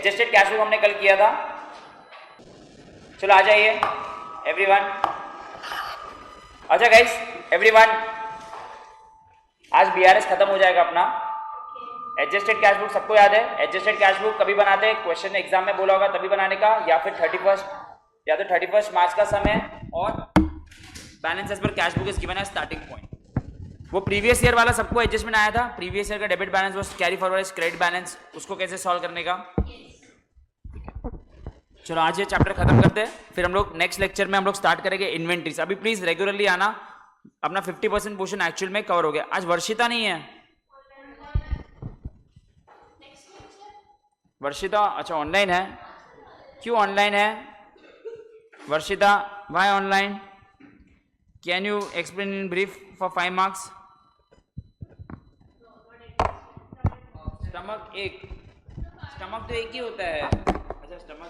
Adjusted cash book हमने कल किया था। चलो आ जाइए एवरीवन। अच्छा गाइस एवरीवन, आज बीआरएस खत्म हो जाएगा अपना। एडजस्टेड कैश बुक सबको याद है? एडजस्टेड कैश बुक कभी बनाते हैं? क्वेश्चन एग्जाम में बोला होगा तभी बनाने का, या फिर 31 मार्च का समय, और balance as per cash book is given as starting point. वो प्रीवियस ईयर वाला सबको एडजस्टमेंट आया था। प्रीवियस ईयर का डेबिट बैलेंस वो carry forward as credit balance, उसको कैसे सॉल्व करने का। चलो आज ये चैप्टर खत्म करते हैं, फिर हम लोग नेक्स्ट लेक्चर में हम लोग स्टार्ट करेंगे इन्वेंट्रीज। अभी प्लीज रेगुलरली आना, अपना 50% पोर्शन एक्चुअल में कवर हो गया। आज वर्षिता नहीं है। वर्षिता अच्छा ऑनलाइन है। क्यों ऑनलाइन है Varshita? Why online? Can you explain in brief for 5 marks? स्टमक तो एक ही होता है। अच्छा स्टमक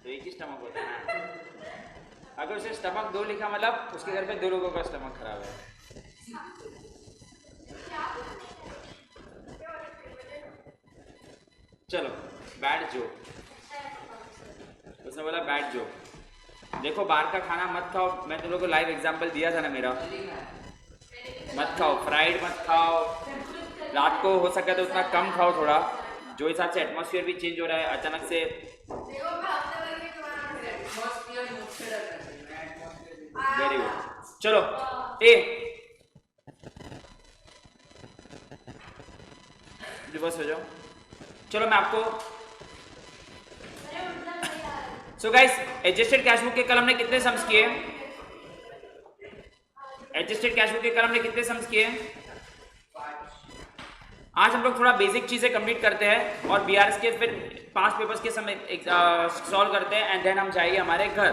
तो एक ही स्टमक होता है। अगर उसे स्टमक 2 लिखा मतलब उसके घर पे 2 लोगों का स्टमक खराब है। चलो बैड जोक, उसने बोला बैड जोक। देखो बाहर का खाना मत खाओ, मैं तुम लोगों को लाइव एग्जांपल दिया था ना मेरा। मत खाओ, फ्राइड मत खाओ, रात को हो सके तो उतना कम खाओ थोड़ा। जो हिसाब से एटमॉस्फेयर भी चेंज हो रहा है अचानक से। Very good. चलो ए रिवर्स हो जाओ। चलो मैं आपको so guys adjusted cash book के कल हमने कितने सम्स किए? एडजस्टेड कैश बुक के कल हमने कितने सम्स किए? आज हम लोग थोड़ा बेसिक चीजें कंप्लीट करते हैं और बीआरएस के फिर 5 पेपर्स के समय सॉल्व करते हैं एंड देन हम जाइए हमारे घर।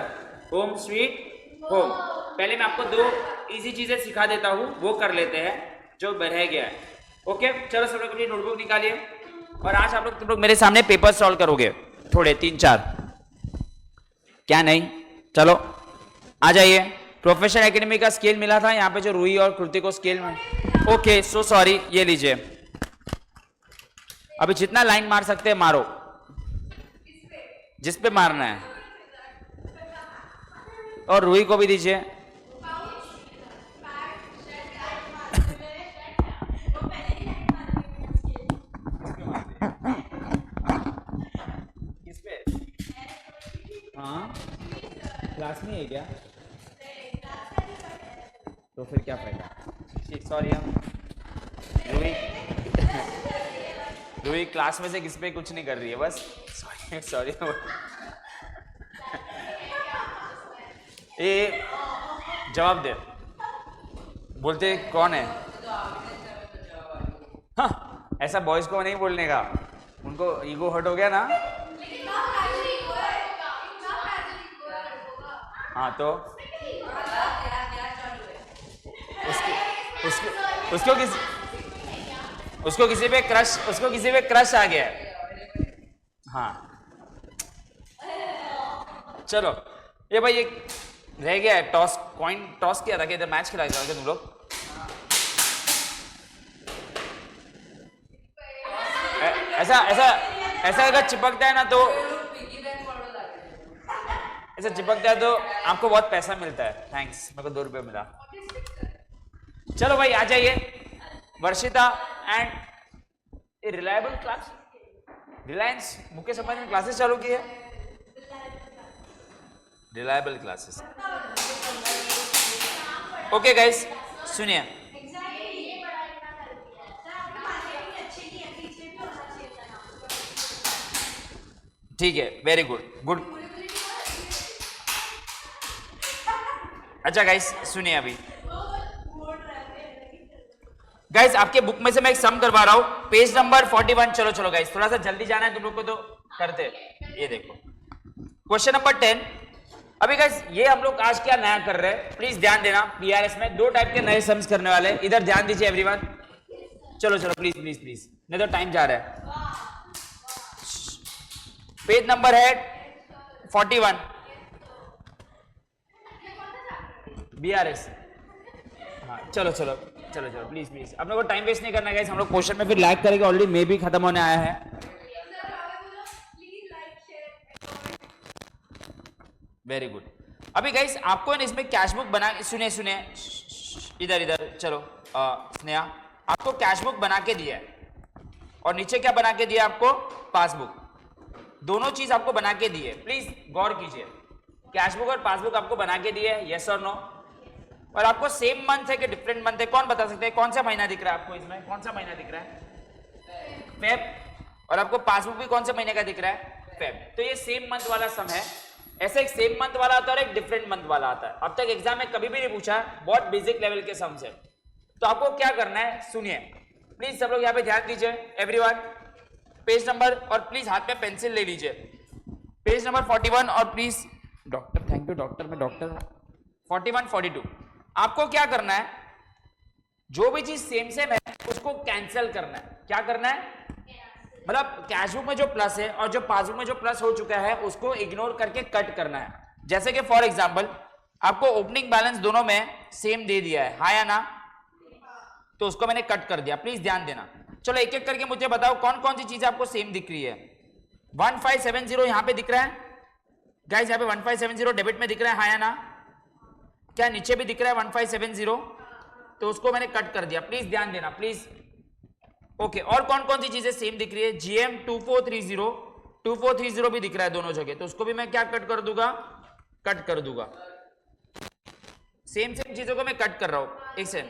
Home sweet home. पहले मैं आपको 2 इजी चीजें सिखा देता हूँ, वो कर लेते हैं जो रह गया है। ओके चलो सब लोग अपनी नोटबुक निकालिए और आज आप लोग तुम लोग मेरे सामने पेपर सॉल्व करोगे थोड़े 3-4। क्या नहीं? चलो आ जाइए। प्रोफेशनल एकेडमी का स्केल मिला था यहाँ पे जो रूही और कृति को स्केल में। ओके सो सॉरी, ये लीजिए। अभी जितना लाइन मार सकते हैं मारो, जिस पे मारना है। और रूही को भी दीजिए। किस पे? हाँ क्लास में है क्या? तो फिर क्या फायदा? सॉरी हम रूही क्लास में से किस पे कुछ नहीं कर रही है, बस सॉरी। ये जवाब दे, बोलते कौन है? हाँ ऐसा बॉयज को नहीं बोलने का, उनको ईगो हर्ट हो गया ना। हाँ तो उसको किसी पे क्रश आ गया है। हाँ चलो ये भाई एक रह गया है टॉस, कॉइन टॉस किया था कि इधर मैच खिलाया था तुम लोग। ऐसा अगर चिपकता है ना तो ऐसा चिपकता है तो आपको बहुत पैसा मिलता है। थैंक्स, मेरे को 2 रुपये मिला। चलो भाई आ जाइए। Varshita and reliable class, Reliance Mukesh Ambani ने क्लासेस चालू की है। Reliable classes. ओके गाइस सुनिए, ठीक है वेरी गुड। अच्छा गाइस सुनिए, अभी गाइस आपके बुक में से मैं एक सम करवा रहा हूं, पेज नंबर 41। चलो गाइस थोड़ा सा जल्दी जाना है तुम लोग को तो करते। ये देखो क्वेश्चन नंबर 10। अभी गाइस ये हम लोग आज क्या नया कर रहे हैं, प्लीज ध्यान देना। बीआरएस में 2 टाइप के नए सम्स करने वाले, इधर ध्यान दीजिए एवरीवन। चलो प्लीज नहीं तो टाइम जा रहा है। पेज नंबर है 41 बीआरएस। हाँ चलो प्लीज आप लोगों को टाइम वेस्ट नहीं करना गाइस, हम लोग क्वेश्चन में फिर लैग करेंगे। ऑलरेडी मे भी खत्म होने आया है। Very good. अभी गाइस आपको इसमें कैश बुक बना, सुने सुने इधर इधर चलो, स्नेहा आपको कैश बुक बना के दिया है और नीचे क्या बना के दिया आपको, पासबुक। दोनों चीज आपको बना के दी है, प्लीज गौर कीजिए। कैश बुक और पासबुक आपको बना के दिए है, यस और नो। और आपको सेम मंथ है कि डिफरेंट मंथ है, कौन बता सकते हैं? कौन सा महीना दिख रहा है आपको इसमें? कौन सा महीना दिख रहा है? फेब। और आपको पासबुक भी कौन से महीने का दिख रहा है? फेब। तो ये सेम मंथ वाला सम है। ऐसे एक सेम मंथ वाला आता है और एक डिफरेंट मंथ वाला आता है। अब तक एग्जाम में कभी भी नहीं पूछा, बहुत बेसिक लेवल के सम है। तो आपको क्या करना है सुनिए, प्लीज सब लोग यहाँ पे ध्यान दीजिए, एवरीवन। पेज नंबर, और प्लीज हाथ में पेंसिल ले लीजिए, पेज नंबर 41। और please doctor, thank you doctor, मैं डॉक्टर। 41 42 आपको क्या करना है, जो भी चीज सेम सेम है उसको कैंसिल करना है। क्या करना है? मतलब कैश बुक में जो प्लस है और जो पासबुक में जो प्लस हो चुका है उसको इग्नोर करके कट करना है। जैसे कि फॉर एग्जांपल आपको ओपनिंग बैलेंस दोनों में सेम दे दिया है, हाँ या ना? तो उसको मैंने कट कर दिया, प्लीज ध्यान देना। चलो एक एक करके मुझे बताओ कौन कौन सी चीजें आपको सेम दिख रही है। 1570 यहां पे दिख रहा है गाइस, यहाँ पे 1570 डेबिट में दिख रहा है, हाँ या ना? क्या नीचे भी दिख रहा है 1570? तो उसको मैंने कट कर दिया, प्लीज ध्यान देना प्लीज। ओके, और कौन कौन सी चीजें सेम दिख रही है? GM 2430 भी दिख रहा है दोनों जगह, तो उसको भी मैं क्या कट कर दूंगा? कट कर दूंगा। सेम सेम चीजों को मैं कट कर रहा हूं। एक सेकंड,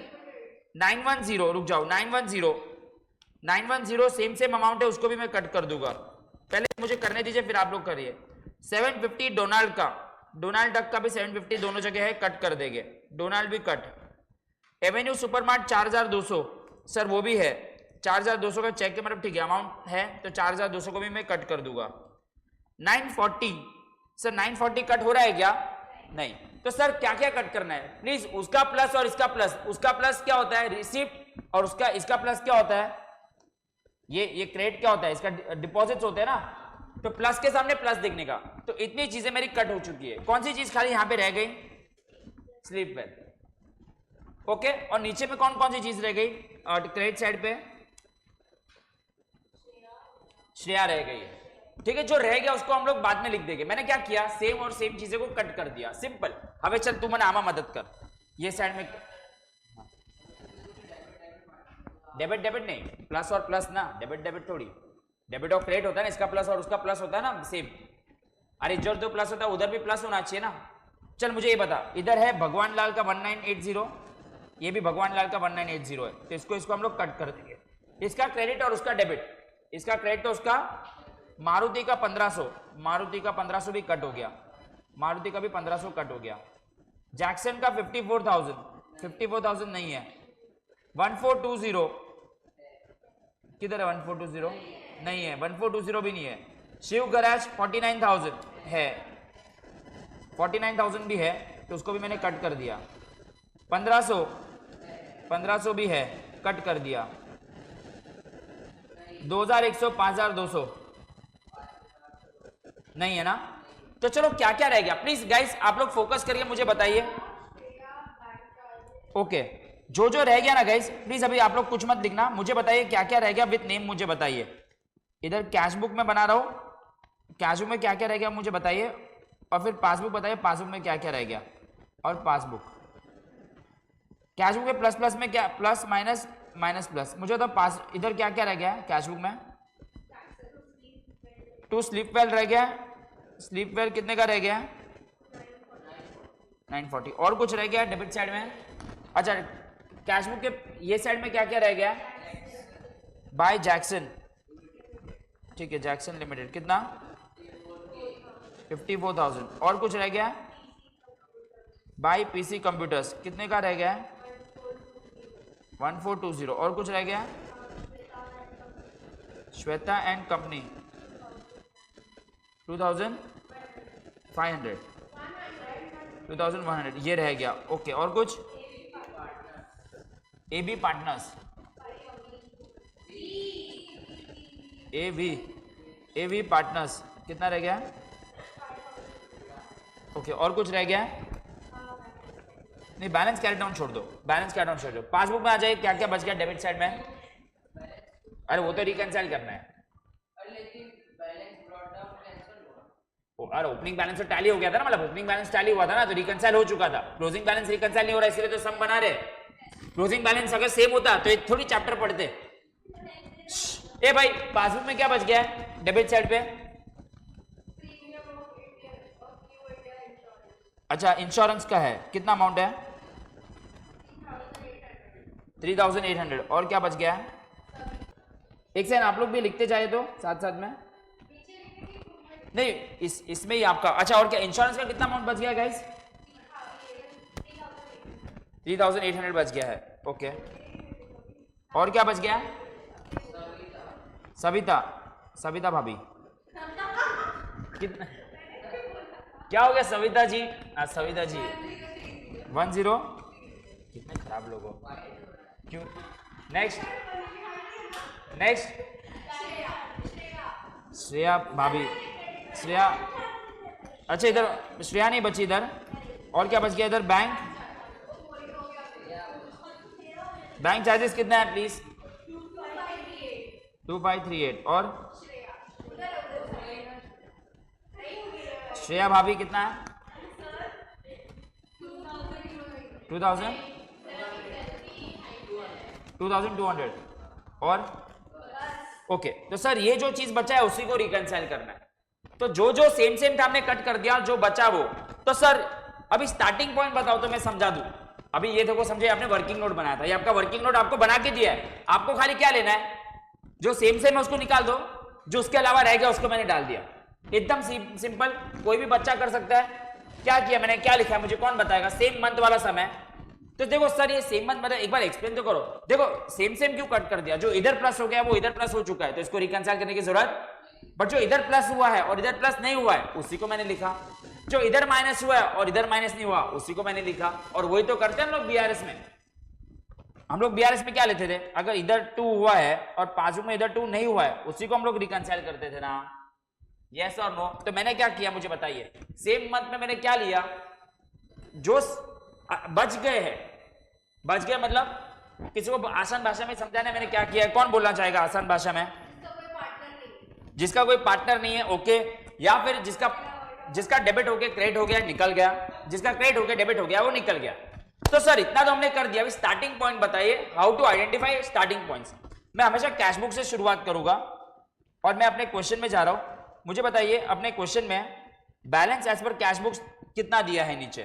910 रुक जाओ, 910 सेम सेम अमाउंट है, उसको भी मैं कट कर दूंगा। पहले मुझे करने दीजिए फिर आप लोग करिए। 750 डोनाल्ड का, डोनाल्ड डक का भी 750 दोनों जगह है, कट कर देंगे, डोनाल्ड भी कट। एवेन्यू सुपरमार्ट 4200 सर वो भी है, 4200 का चेक के मतलब ठीक है अमाउंट है, तो 4200 को भी मैं कट कर दूंगा। 940 सर 940 कट हो रहा है क्या? नहीं। तो सर क्या क्या कट करना है प्लीज? उसका प्लस और इसका प्लस। उसका प्लस क्या होता है? रिसिप्ट। और इसका प्लस क्या होता है? ये क्रेडिट क्या होता है? इसका डिपॉजिट्स होते हैं ना, तो प्लस के सामने प्लस देखने का। तो इतनी चीजें मेरी कट हो चुकी है। कौन सी चीज खाली यहां पे रह गई? Sleep well. ओके, और नीचे में कौन कौन सी चीज रह गई? और क्रेडिट साइड पे श्रेया रह गई है, ठीक है। जो रह गया उसको हम लोग बाद में लिख देंगे। मैंने क्या किया, सेम और सेम चीजें को कट कर दिया, सिंपल। हवे चल तू मैंने आमा मदद कर, ये साइड में डेबिट डेबिट नहीं, प्लस और प्लस ना, डेबिट डेबिट थोड़ी, डेबिट और क्रेडिट होता है ना, इसका प्लस और उसका प्लस होता है ना सेम। अरे इधर तो प्लस होता है उधर भी प्लस होना चाहिए ना। चल मुझे ये बता, इधर है भगवान लाल का 1980, ये भी भगवान लाल का 1980 है, तो इसको हम लोग कट कर देंगे। इसका क्रेडिट और उसका डेबिट, इसका क्रेडिट तो उसका मारुति का 1500, मारुति का 1500 भी कट हो गया, मारुति का भी 1500 कट हो गया। जैक्सन का 54,000, 54,000 नहीं है। 1420 किधर है? 1420 नहीं है, 1420 भी नहीं है। शिव गैराज 49,000 है, 49,000 भी है, तो उसको भी मैंने कट कर दिया। 1500 भी है, कट कर दिया। 2100 5200 नहीं है ना। तो चलो क्या क्या रह गया प्लीज गाइस आप लोग फोकस करिए, मुझे बताइए। ओके, जो जो रह गया ना गाइस प्लीज अभी आप लोग कुछ मत लिखना, मुझे बताइए क्या क्या रह गया विथ नेम, मुझे बताइए। इधर कैश बुक में बना रहा हूं, कैश बुक में क्या क्या रह गया मुझे बताइए, और फिर पासबुक बताइए पासबुक में क्या क्या रह गया। और पासबुक कैश बुक में प्लस प्लस में क्या, प्लस माइनस माइनस प्लस, मुझे तो पास इधर क्या क्या रह गया है कैश बुक में? 2 स्लीप वेल रह गया, स्लीप वेल कितने का रह गया? 940। और कुछ रह गया डेबिट साइड में? अच्छा कैश बुक के ये साइड में क्या क्या रह गया? बाय जैक्सन, ठीक है, जैक्सन लिमिटेड कितना? 54,000। और कुछ रह गया? बाय पीसी कंप्यूटर्स कितने का रह गया? 1420। और कुछ रह गया? श्वेता एंड कंपनी 2500, 2100 ये रह गया। ओके, और कुछ? एबी पार्टनर्स, एवी पार्टनर्स कितना रह गया? ओके, और कुछ रह गया? नहीं, बैलेंस कैरी डाउन छोड़ दो, बैलेंस कैरी डाउन छोड़ दो। पासबुक में आ जाइए क्या क्या बच गया डेबिट साइड में। अरे वो तो रिकंसाइल करना है। और ओपनिंग बैलेंस तो टैली हो गया था ना, मतलब ओपनिंग बैलेंस टैली हुआ था ना, तो रिकंसाइल हो चुका था। क्लोजिंग बैलेंस रिकंसाइल नहीं हो रहा, इसलिए तो सम बना रहे। क्लोजिंग बैलेंस अगर सेम होता तो एक थोड़ी चैप्टर पढ़ते। ए भाई पासबुक में क्या बच गया है डेबिट साइड पे? अच्छा इंश्योरेंस का है, कितना अमाउंट है? 3800। और क्या बच गया है? एक सेकंड आप लोग भी लिखते जाए तो साथ साथ में। नहीं इसमें ही आपका, अच्छा और क्या इंश्योरेंस का कितना अमाउंट बच गया गाइस? 3800 बच गया है, ओके। और क्या बच गया? सविता भाभी कितना क्या हो गया सविता जी? सविता जी 10। कितने खराब लोग हो, क्यों? नेक्स्ट श्रेया भाभी, श्रेया, अच्छा इधर श्रेया नहीं बची इधर। और क्या बच गया इधर? बैंक चार्जेस कितना है प्लीज? 2538। और श्रेया भाभी कितना है? 2200। और ओके तो सर ये जो चीज बचा है उसी को रिकंसाइल करना है। तो जो सेम था हमने कट कर दिया, जो बचा वो। तो सर अभी स्टार्टिंग पॉइंट बताओ तो मैं समझा दूं। अभी ये देखो समझे, आपने वर्किंग नोट बनाया था, ये आपका वर्किंग नोट आपको बना के दिया है। आपको खाली क्या लेना है? जो सेम है उसको निकाल दो, जो उसके अलावा रह गया उसको मैंने डाल दिया। एकदम सिंपल, कोई भी बच्चा कर सकता है। क्या किया मैंने, क्या लिखा है मुझे कौन बताएगा? सेम मंथ वाला समय। तो देखो सर ये सेम मंथ मतलब एक बार एक्सप्लेन तो करो। देखो सेम क्यों कट कर दिया? जो इधर प्लस हो गया वो इधर प्लस हो चुका है, तो इसको रिकंसाइल करने की जरूरत। बट जो इधर प्लस हुआ है और इधर प्लस नहीं हुआ है उसी को मैंने लिखा। जो इधर माइनस हुआ है और इधर माइनस नहीं हुआ उसी को मैंने लिखा। और वही तो करते हैं हम लोग बीआरएस में। हम लोग बीआरएस में क्या लेते थे? अगर इधर 2 हुआ है और पासबुक में इधर 2 नहीं हुआ है उसी को हम लोग रिकंसाइल करते थे ना। यस और नो? तो मैंने क्या किया मुझे बताइए। सेम मंथ में मैंने क्या लिया? जो बच गए हैं, बच गए मतलब किसी को आसान भाषा में समझाने मैंने क्या किया है? कौन बोलना चाहेगा आसान भाषा में? जिसका कोई पार्टनर नहीं है, ओके। या फिर जिसका डेबिट हो गया क्रेडिट हो गया निकल गया, जिसका क्रेडिट हो गया डेबिट हो गया वो निकल गया। तो सर इतना तो हमने कर दिया। अभी स्टार्टिंग पॉइंट बताइए, how to identify starting points. मैं हमेशा कैश बुक से शुरुआत करूंगा और मैं अपने क्वेश्चन में जा रहा हूं। मुझे बताइए अपने क्वेश्चन में balance as per cash book कितना दिया है नीचे?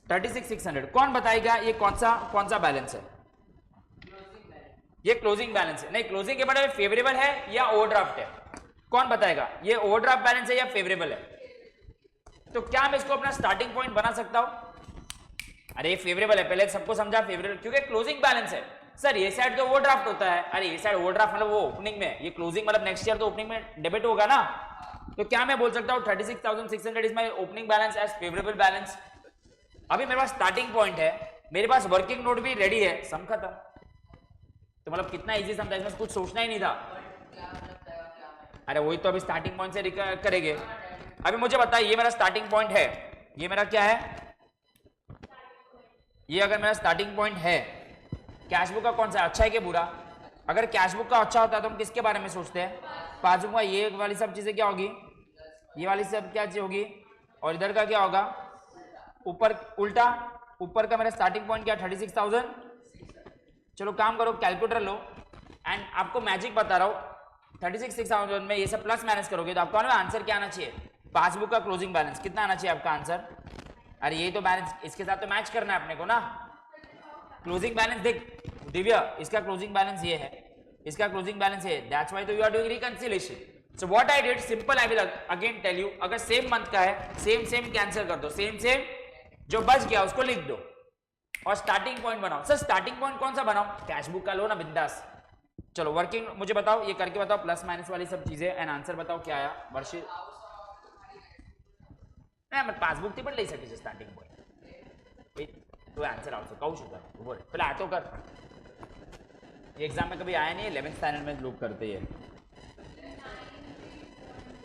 36,600। कौन बताएगा ये कौन सा बैलेंस है? ये क्लोजिंग बैलेंस है। नहीं, क्लोजिंग के बड़े फेवरेबल है या ओवरड्राफ्ट है? कौन बताएगा ये ओवरड्राफ्ट बैलेंस है या फेवरेबल है? तो क्या मैं इसको अपना स्टार्टिंग पॉइंट बना सकता हूं? अरे ये फेवरेबल है, पहले सबको समझा फेवरेबल क्योंकि क्लोजिंग बैलेंस है। सर ये साइड तो ओवरड्राफ्ट होता है। अरे ये साइड ओवरड्राफ्ट मतलब वो ओपनिंग में, ये क्लोजिंग मतलब नेक्स्ट ईयर तो ओपनिंग में डेबिट होगा ना। तो क्या मैं बोल सकता हूं 36,600 is my opening balance as favourable balance? अभी मेरे पास स्टार्टिंग पॉइंट है, मेरे पास वर्किंग नोट भी रेडी है, सम खत्म। तो मतलब कितना इजी समझा, इसमें कुछ सोचना ही नहीं था। अरे वही तो अभी स्टार्टिंग पॉइंट से करेंगे। अभी मुझे बताइए ये मेरा स्टार्टिंग पॉइंट है, ये मेरा क्या है? ये अगर मेरा स्टार्टिंग पॉइंट है, कैश बुक का कौन सा अच्छा है कि बुरा? अगर कैश बुक का अच्छा होता है तो हम किसके बारे में सोचते हैं? पासबुक का ये वाली सब चीजें क्या होगी, ये वाली सब क्या चीज होगी, और इधर का क्या होगा? ऊपर उल्टा, ऊपर का मेरा स्टार्टिंग पॉइंट क्या? 36,000। चलो काम करो, कैलकुलेटर लो एंड आपको मैजिक बता रहा हूं। 36,600 में ये सब प्लस माइनस करोगे तो आपको आंसर क्या आना चाहिए? पासबुक का क्लोजिंग बैलेंस कितना आना चाहिए आपका आंसर? अरे यही तो बैलेंस, इसके साथ तो मैच करना है अपने को ना। क्लोजिंग बैलेंस देख दिव्या, इसका क्लोजिंग बैलेंस ये है, इसका क्लोजिंग बैलेंस ये है, दैट्स व्हाई तो you are doing reconciliation. So what I did, simple I will again tell you. अगर सेम मंथ का है, सेम कैंसिल कर दो, सेम जो बच गया उसको लिख दो और स्टार्टिंग पॉइंट बनाओ। सर स्टार्टिंग पॉइंट कौन सा बनाओ? कैश बुक का लो ना बिंदास। चलो वर्किंग मुझे बताओ, ये करके बताओ प्लस माइनस वाली सब चीजें एंड आंसर बताओ क्या आया वर्षित? मैं पासबुक थी पण લઈ શકે છે સ્ટાર્ટિંગ પોઈન્ટ तो आंसर આવશે કહું છું कर बोल पहले आ तो कर। ये एग्जाम में कभी आया नहीं है, 11th स्टैंडर्ड में लोग करते हैं।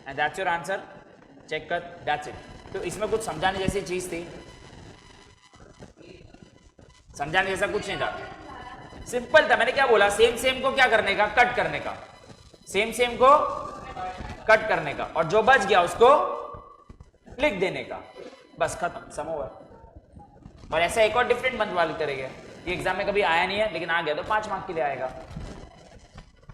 And that's your answer, check कर, दैट्स इट। तो इसमें कुछ समझाने जैसी चीज थी? समझाने जैसा कुछ नहीं था, सिंपल था। मैंने क्या बोला, सेम को क्या करने का? कट करने का। सेम को कट करने का, और जो बच गया उसको लिख देने का, बस खत्म, सम ओवर। और ऐसा एक और डिफरेंट मंथ वाले करेंगे, ये एग्जाम में कभी आया नहीं है लेकिन आ गया तो 5 मार्क के लिए आएगा।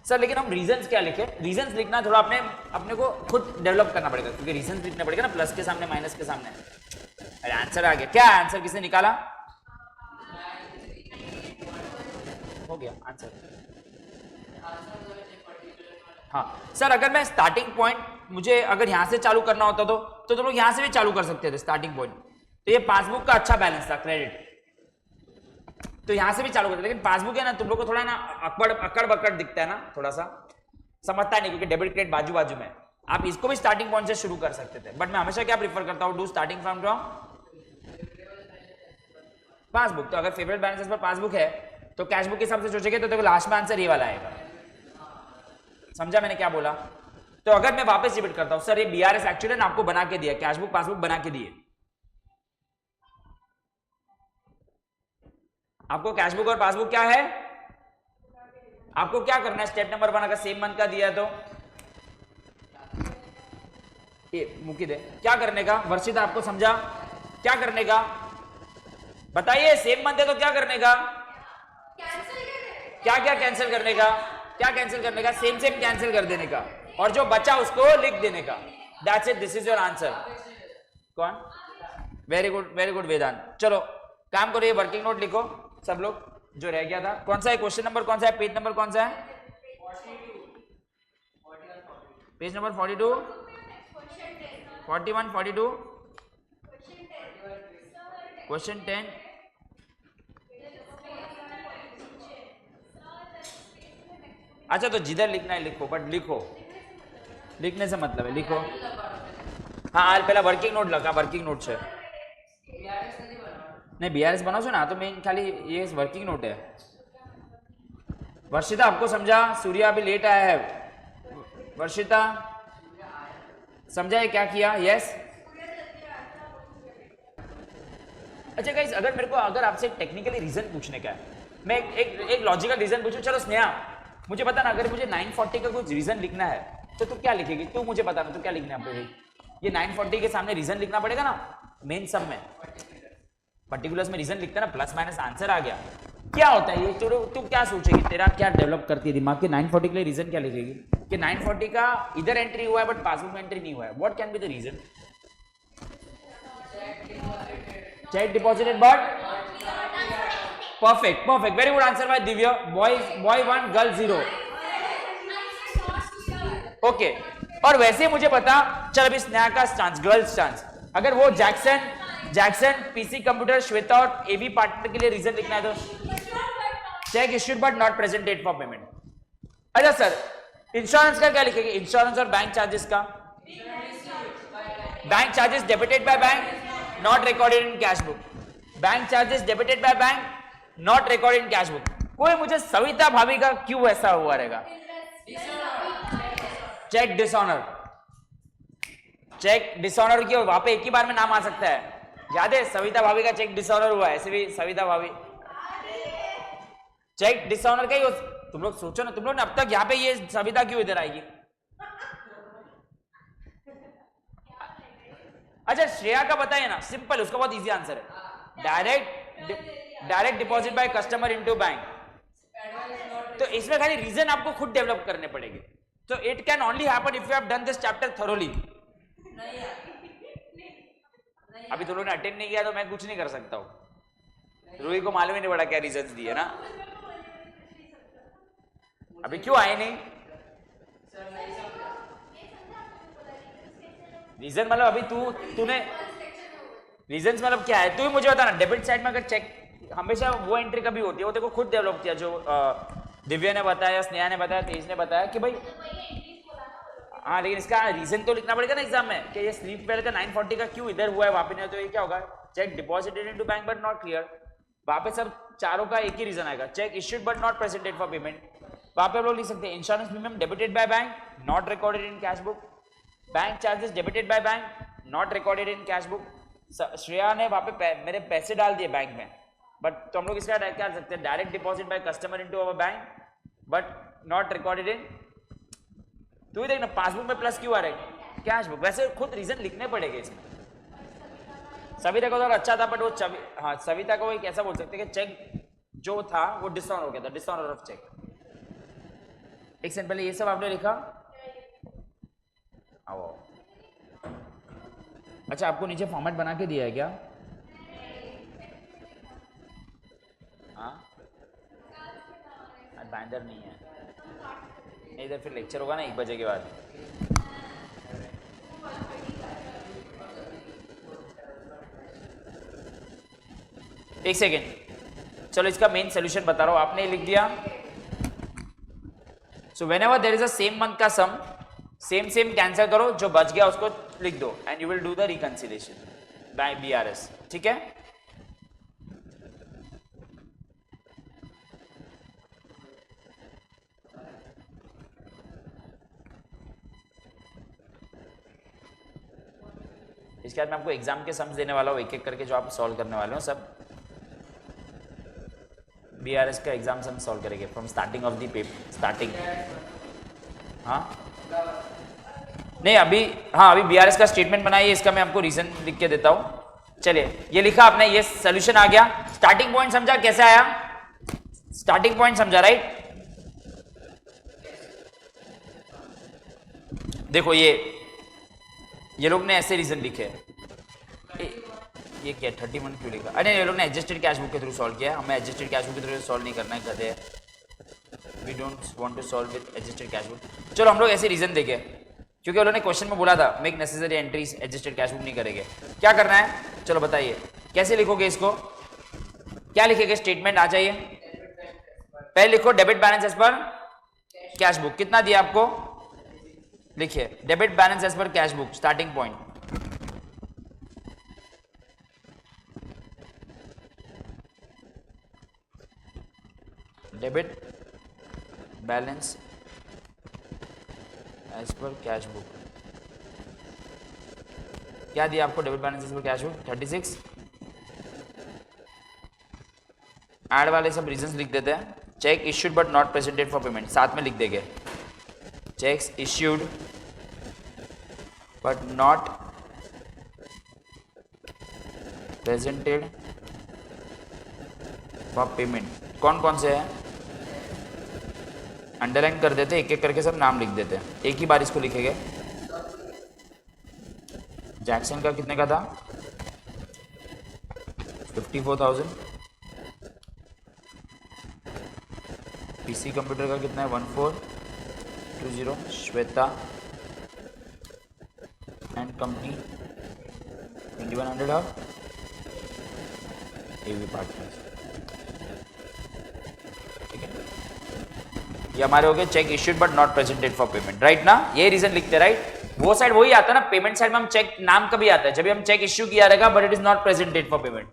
सर लेकिन हम रीजंस क्या लिखे? रीजंस लिखना थोड़ा अपने को खुद डेवलप करना पड़ेगा, क्योंकि रीजंस लिखना पड़ेगा ना प्लस के सामने माइनस के सामने। अरे आंसर आ गया, क्या आंसर किसने निकाला? हो गया आंसर। हाँ सर, अगर मैं स्टार्टिंग पॉइंट मुझे अगर यहां से चालू करना होता तो तुम लोग यहां से भी चालू कर सकते थे स्टार्टिंग पॉइंट। तो ये पासबुक का अच्छा बैलेंस था, क्रेडिट तो यहां से भी चालू करते, लेकिन पासबुक है ना तुम लोग को थोड़ा ना अकड़ बकड़ दिखता है ना, थोड़ा सा समझता नहीं, क्योंकि डेबिट क्रेडिट बाजू बाजू में। आप इसको भी स्टार्टिंग पॉइंट से शुरू कर सकते थे, बट मैं हमेशा क्या प्रीफर करता हूं, डू स्टार्टिंग फ्रॉम पासबुक। तो अगर फेवरेट बैलेंसेस पर पासबुक है तो कैशबुक के हिसाब से सोचेंगे तो देखो लास्ट में आंसर ये वाला आएगा। समझा मैंने क्या बोला? तो अगर मैं वापस रिपीट करता हूं, सर ये बीआरएस एक्चुअली आपको बना के दिया, कैशबुक पासबुक बना के दिए आपको। कैशबुक और पासबुक क्या है, आपको क्या करना है? स्टेप नंबर 1 अगर सेम मंथ का दिया तो ये मुकी दे, क्या करने का? वर्षिता आपको समझा क्या करने का? बताइए, सेम मंथ है तो क्या करने का? क्या क्या कैंसिल करने का? क्या कैंसिल करने का? सेम सेम कैंसिल कर देने का, और जो बचा उसको लिख देने का। That's it, this is your answer. कौन? वेरी गुड वेदांत। चलो काम करो, ये वर्किंग नोट लिखो सब लोग, जो रह गया था। कौन सा है क्वेश्चन नंबर, कौन सा है पेज नंबर, कौन सा है? Page number 42, 41, 42, question 10। अच्छा तो जिधर लिखना है लिखो, बट लिखो, लिखने से मतलब है लिखो। हाँ पहला वर्किंग नोट लगा, वर्किंग नोट से नहीं बीआरएस बनाओ છો ना, तो मेन खाली ये वर्किंग नोट है। वर्षिता आपको समझा? सूर्या अभी लेट आया है। वर्षिता समझा है क्या किया? यस। अच्छा गाइस, अगर आपसे टेक्निकली रीजन पूछने का है, मैं एक लॉजिकल रीजन पूछूं। चलो स्नेहा मुझे बता ना, अगर मुझे 940 का कुछ रीजन लिखना है तो तू क्या लिखेगी? तू मुझे बता ना, तू क्या लिखना है आपको? ये 940 के सामने रीजन लिखना पड़ेगा ना, मेन सम में पर्टिकुलर्स में रीजन लिखता है ना, प्लस माइनस आंसर आ गया। क्या होता है ये? तू क्या सोचेगी, तेरा क्या डेवलप करती है दिमाग के? 940 के लिए रीजन क्या लिखेगी कि 940 का इधर एंट्री हुआ है बट पासबुक में एंट्री नहीं हुआ है? What can be the reason? Cheque deposited but perfect, very good answer by Divya. Boy 1 girl 0। Okay, और वैसे मुझे पता चल अभी स्नेहा का चांस, गर्ल्स चांस, अगर वो जैक्सन पीसी कंप्यूटर श्वेता और एबी पार्टनर के लिए रीजन लिखना है तो check issued but not presented for payment. अच्छा सर इंश्योरेंस का क्या लिखेंगे? इंश्योरेंस और बैंक चार्जेस का, bank charges debited by bank not recorded in cash book, bank charges debited by bank not recorded in cash book. कोई मुझे सविता भाभी का क्यों ऐसा हुआ रहेगा? चेक डिसऑनर, चेक डिसऑनर की वहां पे एक ही बार में नाम आ सकता है, याद है? सविता भाभी का चेक डिसऑनर हुआ, ऐसे भी सविता भाभी चेक डिसऑनर का ही। तुम लोग सोचो ना, तुम लोग ने अब तक यहाँ पे ये सविता क्यों इधर आएगी? अच्छा श्रेया का बताइए ना, सिंपल, उसका बहुत इजी आंसर है, direct deposit by customer into bank. तो इसमें खाली रीजन आपको खुद डेवलप करने पड़ेंगे। तो it can only happen if you have done this chapter thoroughly. अभी तुम लोगों ने अटेंड नहीं किया तो मैं कुछ नहीं कर सकता हूं। रूही को मालूम ही नहीं पड़ा क्या रीजन दिए ना, अभी क्यों आए नहीं? रीजन मतलब अभी तूने रीजन मतलब क्या है? तू ही मुझे बता ना। डेबिट साइड में अगर चेक हमेशा वो एंट्री कभी होती है, वो देखो खुद डेवलप किया, जो दिव्या ने बताया, स्नेहा ने बताया, तेज ने बताया कि भाई हाँ, लेकिन इसका रीजन तो लिखना पड़ेगा ना एग्जाम में कि ये स्लीप वेल का 940 का क्यों इधर हुआ है, वहां पे नहीं। तो ये क्या होगा? Check deposited into bank but not clear. वहां पे सब चारों का एक ही रीजन आएगा, check issued but not presented for payment. वहां पे हम लोग लिख सकते हैं insurance premium debited by bank not recorded in cash book, bank charges debited by bank not recorded in cash book. Shreya ने वहां पे मेरे पैसे डाल दिए बैंक में, बट तो हम लोग इसका क्या कर सकते हैं? Direct deposit by customer into our bank but not recorded in. तू ही देख ना, पासबुक में प्लस क्यों आ रहा है? Cash book. वैसे खुद रीजन लिखने पड़ेंगे इसमें, सविता का तो अच्छा था, बट वो हाँ सविता को एक ऐसा बोल सकते हैं कि चेक जो था वो डिसऑनर हो गया था, डिसऑनर ऑफ चेक। एक सेकंड पहले ये सब आपने लिखा। आओ, अच्छा आपको नीचे फॉर्मेट बना के दिया है क्या? हाँ, बाइंडर नहीं है, नहीं इधर फिर लेक्चर होगा ना 1 बजे के बाद। एक सेकेंड, चलो इसका मेन सोल्यूशन बता रहा हूं, आपने लिख दिया। So when ever there is a same month का सम, सेम सेम कैंसिल करो, जो बच गया उसको लिख दो and you will do the reconciliation by BRS. ठीक है, इसके बाद मैं आपको एग्जाम के सम्स देने वाला हूँ एक एक करके, जो आप सॉल्व करने वाले हो सब। बीआरएस का एग्जाम सम सॉल्व करेंगे from starting of the paper, starting. हाँ नहीं अभी, हाँ अभी बीआरएस का स्टेटमेंट बनाइए, इसका मैं आपको रीजन लिख के देता हूँ। चलिए ये लिखा आपने, ये सोल्यूशन आ गया। स्टार्टिंग पॉइंट समझा कैसे आया? स्टार्टिंग पॉइंट समझा राइट? देखो ये लोग ने ऐसे रीजन लिखे, ये क्या 31 क्यों लिखा? अरे ये लोग ने एडजस्टेड कैश बुक के थ्रू सॉल्व किया, हमें एडजस्टेड कैश बुक के थ्रू सॉल्व नहीं करना है, गधे we don't want to solve with adjusted cash book. चलो हम लोग ऐसे रीजन देंगे, क्योंकि उन्होंने क्वेश्चन में बोला था make necessary entries, adjusted cash book नहीं करेंगे। क्या करना है चलो बताइए, कैसे लिखोगे इसको? क्या लिखेंगे? स्टेटमेंट आ जाइए, पहले लिखो debit balance as per cash book, कितना दिया आपको? लिखिए debit balance as per cash book, starting point. Debit balance as per cash book, क्या दिया आपको? Debit balance as per cash book 36। Add वाले सब रीजंस लिख देते हैं। Cheque issued but not presented for payment, साथ में लिख देंगे cheques issued but not presented for payment. कौन कौन से हैं अंडरलाइन कर देते, एक एक करके सब नाम लिख देते हैं, एक ही बार इसको लिखेंगे। जैक्सन का कितने का था? 54,000। पीसी कंप्यूटर का कितना है? 1420। Shweta and company 2100 of AV partners. ठीक है, ये हमारे हो गए cheque issued but not presented for payment, right ना? ये रीजन लिखते राइट? वो साइड वही आता है ना, पेमेंट साइड में हम चेक नाम कभी आता है जब भी हम चेक इश्यू किया रहेगा but it is not presented for payment.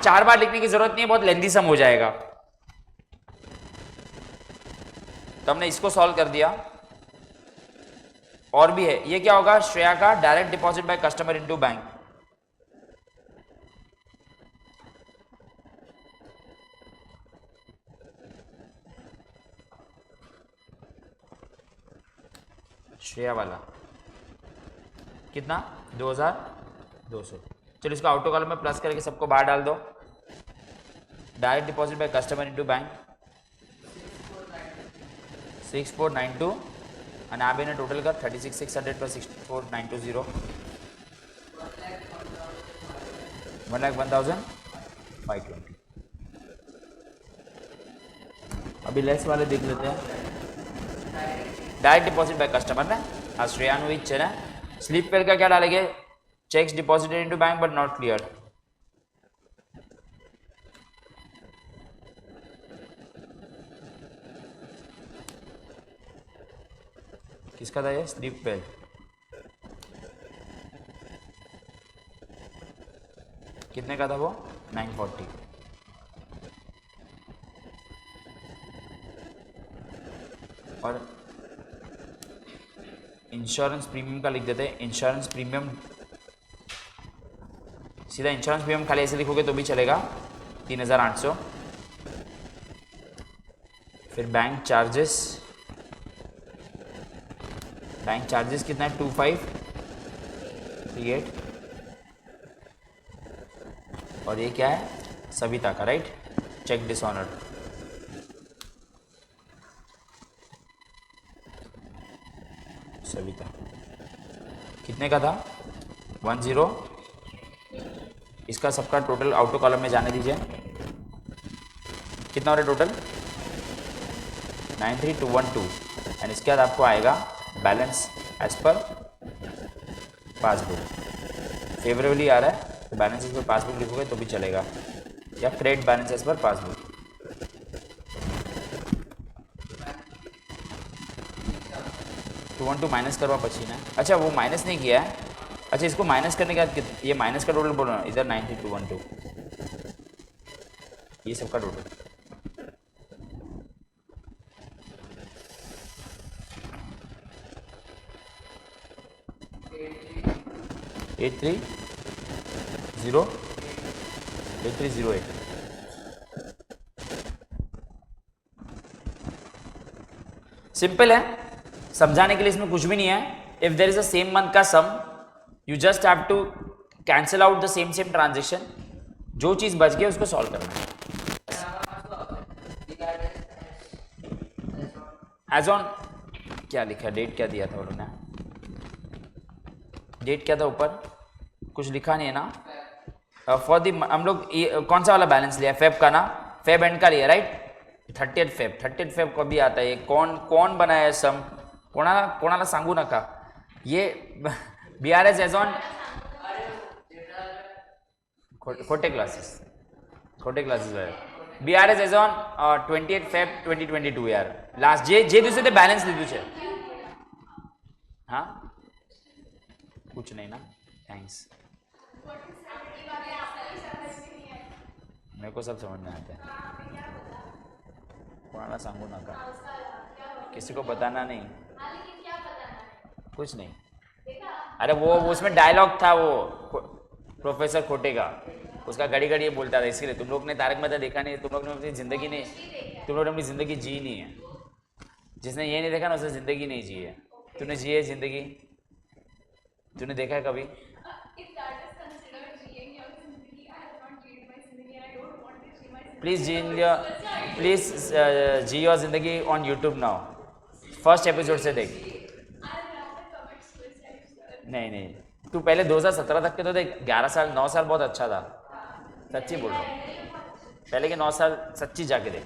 4 बार लिखने की जरूरत नहीं है, बहुत लेंथी सम हो जाएगा। तो हमने इसको सॉल्व कर दिया। और भी है, ये क्या होगा? श्रेया का direct deposit by customer into bank. Shreya वाला कितना? 2200। चलो इसको आउटो कॉलम में प्लस करके सबको बाहर डाल दो। Direct deposit by customer into bank 6492 and आप इन्हें टोटल कर 36,600 plus 64,920 1,01,520। अभी लेस वाले देख लेते हैं। डायरेक्ट डिपॉजिट बाय कस्टमर ना आ श्रेयानु इच्छे ना स्लिप पेल का क्या डालेंगे? Checks deposited into bank but not clear. किसका था ये? स्लिप पेल। कितने का था वो? 940। और इंश्योरेंस प्रीमियम का लिख देते हैं। इंश्योरेंस प्रीमियम सीधा इंश्योरेंस प्रीमियम खाली ऐसे लिखोगे तो भी चलेगा 3,800। फिर बैंक चार्जेस, बैंक चार्जेस कितना है? 2538। और ये क्या है, सविता का, राइट। Check dishonoured. सविता कितने का था, 10। इसका सबका टोटल आउटर कॉलम में जाने दीजिए, कितना हो रहा है टोटल, 93212। एंड इसके बाद आपको आएगा balance as per passbook. Favourably आ रहा है तो बैलेंस एज पर पासबुक लिखोगे तो भी चलेगा, या credit balance as per passbook. Two one two minus करवा पसीना। अच्छा वो माइनस नहीं किया है, अच्छा इसको माइनस करने के बाद ये माइनस का टोटल बोल रहा हूँ, इधर 93212 ये सबका टोटल। एट 308। सिंपल है, समझाने के लिए इसमें कुछ भी नहीं है। If there is a same month का sum, you just have to cancel out the same transaction, जो चीज बच गई उसको सॉल्व करना है। एज ऑन क्या लिखा, डेट क्या दिया था उन्होंने, डेट क्या था ऊपर, कुछ लिखा नहीं है ना। फॉर दी हम लोग कौन सा वाला बैलेंस लिया, फेब का ना, फेब एंड का लिया, राइट। 30th फेब कभी आता है, कौन बनाया सम, कोणाला सांगू नका, ये BRS एज ऑन खोटे classes BRS as on 28 Feb 2022 यार, लास्ट जे दिवसे ते बैलेंस લીધું છે। हाँ कुछ नहीं ना, थैंक्स, मेरे को सब समझ में आता है। कोणाला सांगू नका, किसी को बताना नहीं, कुछ नहीं। अरे वो उसमें डायलॉग था, वो प्रोफेसर खोटे का, उसका घड़ी घड़ी ये बोलता था, इसके लिए तुम लोग ने तारक मेहता देखा नहीं, तुम लोग ने अपनी जिंदगी नहीं, तुम लोग ने अपनी जिंदगी जी नहीं है। जिसने ये नहीं देखा ना उसने जिंदगी नहीं जी है। तूने जी है जिंदगी, तूने देखा है कभी? प्लीज जी योर जिंदगी on YouTube now, first episode से देख। नहीं तू पहले 2017 तक के तो देख, 11 साल 9 साल बहुत अच्छा था, सच्ची बोल रहा हूँ। पहले के 9 साल सच्ची जाके देख,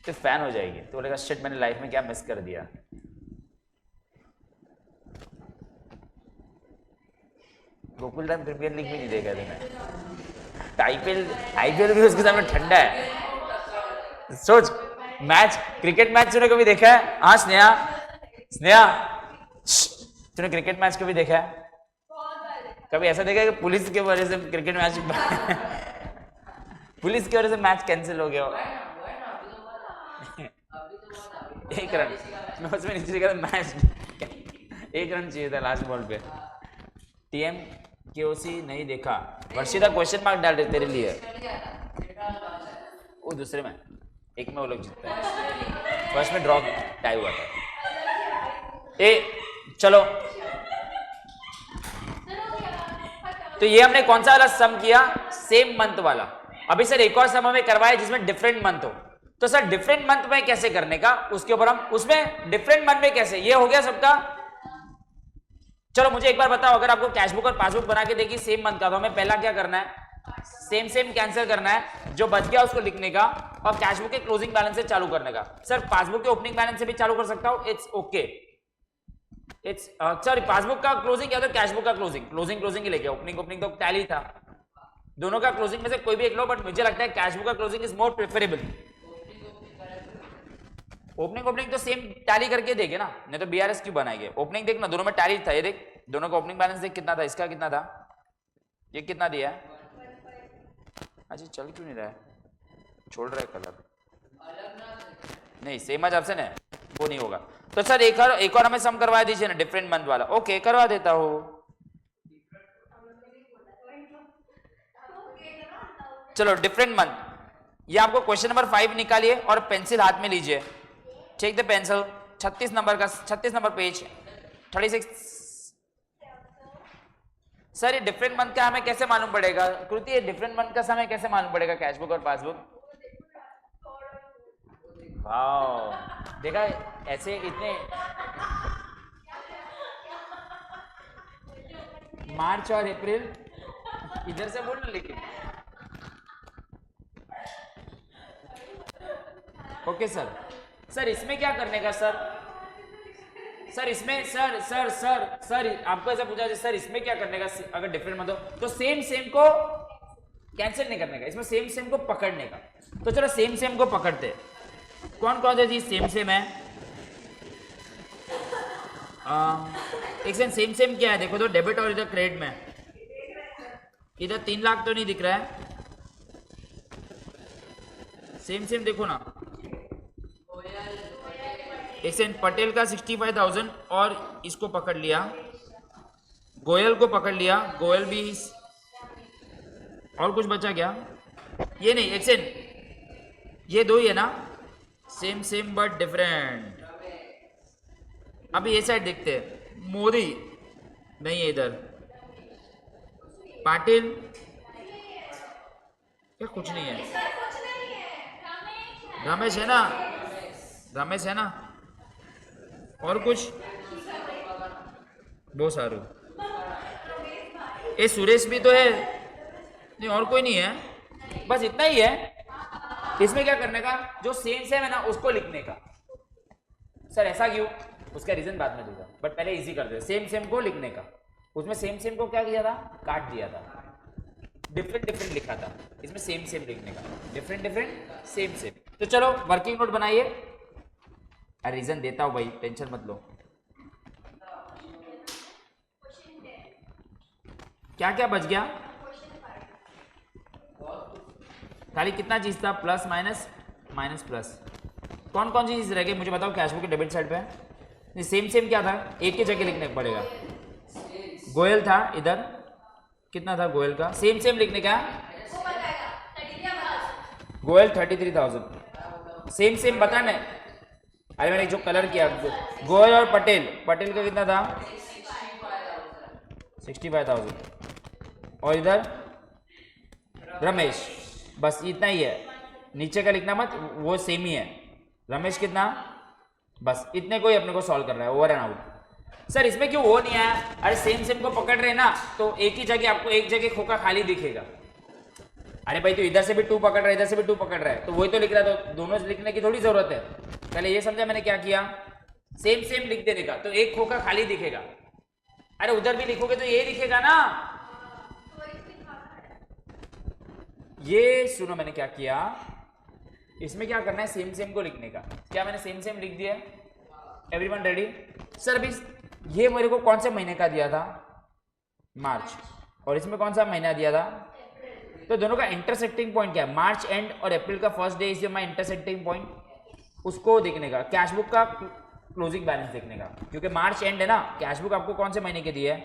तो फैन हो जाएगी, तो बोलेगा शिट मैंने लाइफ में क्या मिस कर दिया। गोकुल धाम प्रीमियर लीग भी नहीं देखा तुमने, आईपीएल भी उसके सामने ठंडा है। सोच, मैच, क्रिकेट मैच तूने कभी देखा है? हाँ स्नेहा तूने क्रिकेट मैच कभी देखा है? कभी ऐसा देखा है कि पुलिस के वजह से क्रिकेट मैच पुलिस की वजह से मैच कैंसिल हो गया हो? एक रन, मैं उसमें नीचे देखा था मैच 1 रन चाहिए था लास्ट बॉल पे। टीएम केओसी नहीं देखा, वर्षिता क्वेश्चन मार्क डाल रहे तेरे लिए। वो दूसरे में, एक में वो लोग जीतते हैं, फर्स्ट में ड्रॉ टाई हुआ था। चलो तो ये हमने कौन सा वाला सम किया, सेम मंथ वाला। अभी सर एक और सम हमें करवाया जिसमें डिफरेंट मंथ हो, तो सर डिफरेंट मंथ में कैसे करने का, उसके ऊपर हम उसमें डिफरेंट मंथ में कैसे, ये हो गया सबका। चलो मुझे एक बार बताओ, अगर आपको कैशबुक और पासबुक बना के देगी सेम मंथ का, तो हमें पहला क्या करना है, सेम कैंसिल करना है, जो बच गया उसको लिखने का, और कैशबुक के क्लोजिंग बैलेंस से चालू करने का। सर पासबुक के ओपनिंग बैलेंस से भी चालू कर सकता हूं, it's okay. It's sorry, passbook का क्लोजिंग या तो कैशबुक का क्लोजिंग ही लेके, ओपनिंग तो टैली था, दोनों का क्लोजिंग में से कोई भी एक लो, बट मुझे लगता है कैशबुक का closing is more preferable. Opening तो सेम टैली करके देंगे ना, नहीं तो बीआरएस क्यों बनाएंगे। ओपनिंग देख ना, दोनों में टैली था, ये देख दोनों का ओपनिंग बैलेंस देख कितना था, इसका कितना था, ये कितना दिया है। अच्छा चल क्यों नहीं रहा है, छोड़ रहा है कलर, नहीं सेम आज ऑप्शन है, वो नहीं होगा। तो सर एक और हमें सम करवा दीजिए ना, डिफरेंट मंथ वाला। ओके करवा देता हूं। चलो डिफरेंट मंथ, ये आपको क्वेश्चन नंबर 5 निकालिए और पेंसिल हाथ में लीजिए, take the pencil, 36 number page 36। Sir ये डिफरेंट मंथ का हमें कैसे मालूम पड़ेगा? कृति, ये डिफरेंट मंथ का समय कैसे मालूम पड़ेगा कैशबुक और पासबुक? वाह, देखा ऐसे इतने मार्च और अप्रैल इधर से बोल, लेकिन ओके सर। सर इसमें क्या करने का सर? सर इसमें सर आपको ऐसा पूछा जाए सर इसमें क्या करने का? अगर डिफरेंट मत हो तो सेम को कैंसिल नहीं करने का, इसमें सेम को पकड़ने का। तो चलो सेम को पकड़ते। कौन कौन सी चीज सेम है? एक सेम क्या है देखो तो, डेबिट और इधर क्रेडिट में। इधर 3 लाख तो नहीं दिख रहा है। सेम देखो ना, एक सेकंड, पटेल का 65,000 और इसको पकड़ लिया, गोयल को पकड़ लिया, गोयल भी। और कुछ बचा क्या? ये नहीं, एक सेकंड, ये दो ही है ना, सेम बट डिफरेंट। अभी ये साइड देखते हैं, मोदी नहीं है इधर, पाटिल क्या कुछ नहीं है, रमेश है ना, और कुछ बहुत सारू, ये सुरेश भी तो है, नहीं और कोई नहीं है, बस इतना ही है। इसमें क्या करने का, जो सेम है ना उसको लिखने का। सर ऐसा क्यों? उसका रीजन बाद में दूंगा, बट पहले इजी कर दे। सेम को लिखने का, उसमें सेम को क्या किया था, काट दिया था, डिफरेंट लिखा था। इसमें सेम लिखने का, डिफरेंट सेम। तो चलो वर्किंग नोट बनाइए। रीजन देता हूं भाई, टेंशन मत लो। क्या क्या बच गया? खाली कितना चीज था, प्लस माइनस प्लस। कौन कौन सी चीज रह गई मुझे बताओ कैशबुक के डेबिट साइड पे? सेम क्या था, एक ही जगह लिखने पड़ेगा। गोयल था इधर, कितना था गोयल का? सेम लिखने का, गोयल 33,000। सेम बताना। अरे मैंने जो कलर किया, गोयल और पटेल का कितना था? 65,000। और इधर रमेश, बस इतना ही है, नीचे का लिखना मत, वो सेम ही है। रमेश कितना? बस इतने को ही अपने को सॉल्व करना है, ओवर एंड आउट। सर इसमें क्यों वो नहीं आया? अरे सेम को पकड़ रहे ना, तो एक ही जगह आपको एक जगह खोखा खाली दिखेगा। अरे भाई तो इधर से भी 2 पकड़ रहा है, इधर से भी 2 पकड़ रहा है, तो वही तो लिख रहा है, तो दोनों से लिखने की थोड़ी जरूरत है। पहले ये समझा मैंने क्या किया, सेम लिख देने का, तो एक खोखा खाली दिखेगा। अरे उधर भी लिखोगे तो ये दिखेगा ना। ये सुनो मैंने क्या किया, इसमें क्या करना है, सेम को लिखने का। क्या मैंने सेम लिख दिया? Everyone ready? सर अभी ये मेरे को कौन से महीने का दिया था? मार्च। और इसमें कौन सा महीना दिया था? तो दोनों का इंटरसेक्टिंग पॉइंट क्या है? मार्च एंड और अप्रैल का first day is my intersecting point, उसको देखने का। कैशबुक का क्लोजिंग बैलेंस देखने का, क्योंकि मार्च एंड है ना। कैशबुक आपको कौन से महीने के दिए है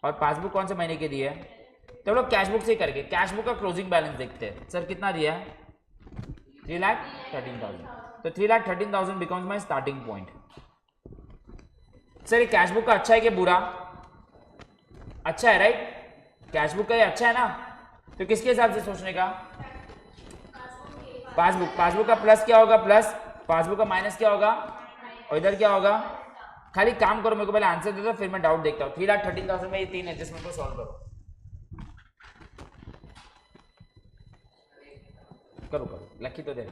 और पासबुक कौन से महीने के दिए है? तो लोग कैशबुक से करके कैशबुक का क्लोजिंग बैलेंस देखते हैं। सर कितना दिया है? 3,13,000। तो 3,13,000 becomes my starting point. Sir ये कैशबुक का अच्छा है कि बुरा? अच्छा है, राइट? कैशबुक का ये अच्छा है ना, तो किसके हिसाब से सोचने का? पासबुक का प्लस क्या होगा? प्लस। पासबुक का माइनस क्या होगा? और इधर क्या होगा? खाली काम करो, मेरे को पहले आंसर दे दो, फिर मैं डाउट देखता हूँ। 3,13,000 में ये 3 एडजस्टमेंट को सॉल्व करो। करो लकी तो दे,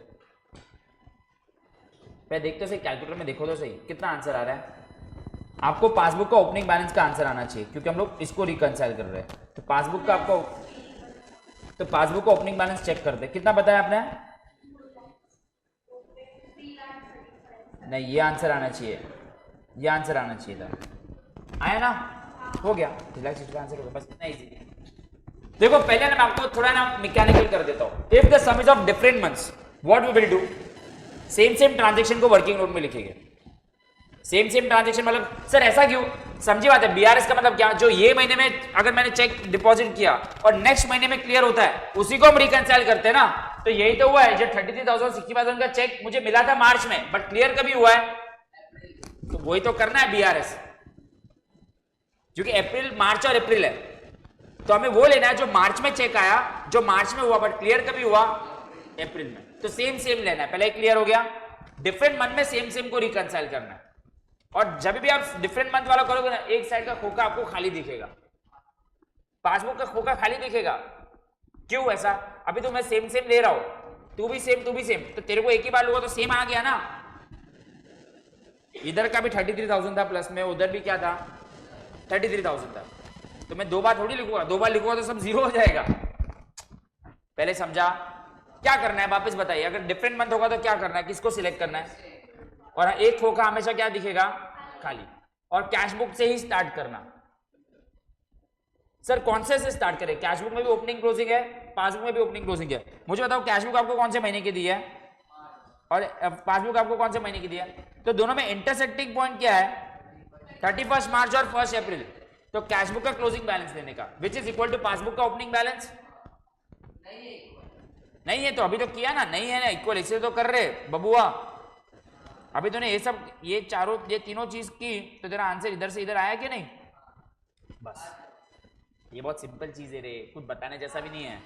पहले देखते सही, कैलकुलेटर में देखो तो सही कितना आंसर आ रहा है। आपको पासबुक का ओपनिंग बैलेंस का आंसर आना चाहिए, क्योंकि हम लोग इसको रिकंसाइल कर रहे हैं। तो पासबुक का आपको, तो पासबुक का ओपनिंग बैलेंस चेक करते, कितना बताया आपने? नहीं, ये आंसर आना चाहिए, ये आंसर आना चाहिए था। आया ना? हो गया, रिलैक्स, इसका आंसर हो गया, बस इतना इजी। देखो पहले ना मैं आपको थोड़ा ना मैकेनिकल कर देता हूं। If the sum is of different months, what we will do? Same transaction को वर्किंग नोट में लिखेंगे। सेम ट्रांजैक्शन मतलब सर ऐसा क्यों? समझी बात है। बीआरएस का मतलब क्या? जो ये महीने में अगर मैंने चेक डिपॉजिट किया और नेक्स्ट महीने में क्लियर होता है, उसी को हम रिकंसाइल करते हैं ना। तो यही तो हुआ है, जो 33,000 65,000 का चेक मुझे मिला था मार्च में, बट क्लियर कभी हुआ है? तो वही तो करना है बीआरएस। क्योंकि अप्रैल, मार्च और अप्रैल है, तो हमें वो लेना है जो मार्च में चेक आया, जो मार्च में हुआ बट क्लियर कभी हुआ, अप्रैल में। तो सेम सेम लेना है, पहले क्लियर हो गया। डिफरेंट मंथ में सेम सेम को रिकंसाइल करना है। और जब भी आप डिफरेंट मंथ वाला करोगे ना, एक साइड का खोखा आपको खाली दिखेगा, पासबुक का खोखा खाली दिखेगा। क्यों ऐसा? अभी तो मैं सेम सेम ले रहा हूं, तू भी सेम, तो तेरे को एक ही बार लूंगा तो सेम आ गया ना। इधर का भी 33,000 था प्लस में, उधर भी क्या था 33,000 था, तो मैं 2 बार थोड़ी लिखूंगा, 2 बार लिखूंगा तो सब जीरो हो जाएगा। पहले समझा? क्या करना है वापस बताइए। अगर डिफरेंट मंथ होगा तो क्या करना है, किसको सिलेक्ट करना है? और एक खोखा हमेशा क्या दिखेगा, खाली। और कैश बुक से ही स्टार्ट करना। सर कौन से स्टार्ट करें? कैश बुक में भी ओपनिंग क्लोजिंग है, पासबुक में भी ओपनिंग क्लोजिंग है। मुझे बताओ कैश बुक आपको कौन से महीने की दी है और पासबुक आपको कौन से महीने की दी है? तो दोनों में इंटरसेक्टिंग पॉइंट क्या है? 31 मार्च और 1 अप्रैल। तो कैश बुक का क्लोजिंग बैलेंस देने का which is equal to passbook का ओपनिंग बैलेंस। नहीं है तो अभी तो किया ना, नहीं है ना इक्वल, इससे तो कर रहे बबुआ। अभी तूने ये सब, ये चारों, ये तीनों चीज की, तो तेरा आंसर इधर से इधर आया कि नहीं? बस ये बहुत सिंपल चीज है रे, कुछ बताने जैसा भी नहीं है,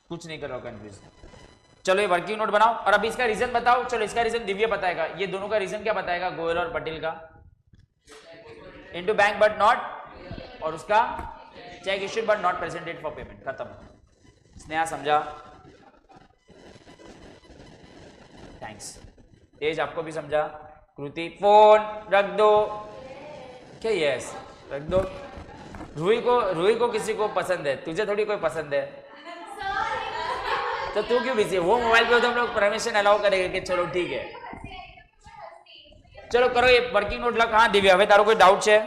कुछ नहीं कर रहा कंफ्यूज। चलो ये वर्किंग नोट बनाओ और अभी इसका रीजन बताओ। चलो इसका रीजन दिव्य बताएगा, ये दोनों का रीजन क्या बताएगा, गोयल और पटेल का। इनटू बैंक बट नॉट, और उसका check issued but not presented for payment. खत्म। स्नेहा समझा? थैंक्स। तेज आपको भी समझा? कृति फोन रख दो क्या? यस रख दो। रूही को किसी को पसंद है, तुझे थोड़ी कोई पसंद है, तो तू क्यों बिजी है? वो मोबाइल पे तो हम लोग परमिशन अलाउ करेंगे कि चलो ठीक है, चलो करो ये वर्किंग नोट लग। हाँ दिव्या, હવે તારો કોઈ डाउट છે?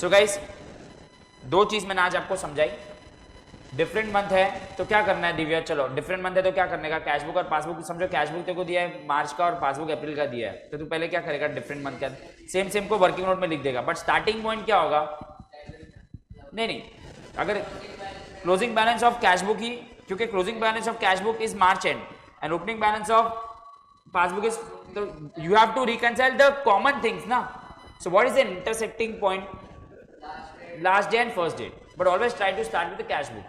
सो गाइस, 2 चीज मैंने आज आपको समझाई। डिफरेंट मंथ है तो क्या करना है दिव्या? चलो डिफरेंट मंथ है तो क्या करने का, कैश बुक और पासबुक। समझो कैश बुक तेरे को दिया है मार्च का और पासबुक अप्रैल का दिया है, तो तू पहले क्या करेगा, डिफरेंट मंथ का सेम सेम को वर्किंग नोट में लिख देगा। बट स्टार्टिंग पॉइंट क्या होगा? नहीं, अगर closing balance of cash book ही, क्योंकि closing balance of cash book is March end and opening balance of passbook is, तो you have to reconcile the common things ना। So what is the intersecting point? Last day and first day, but always try to start with the cash book.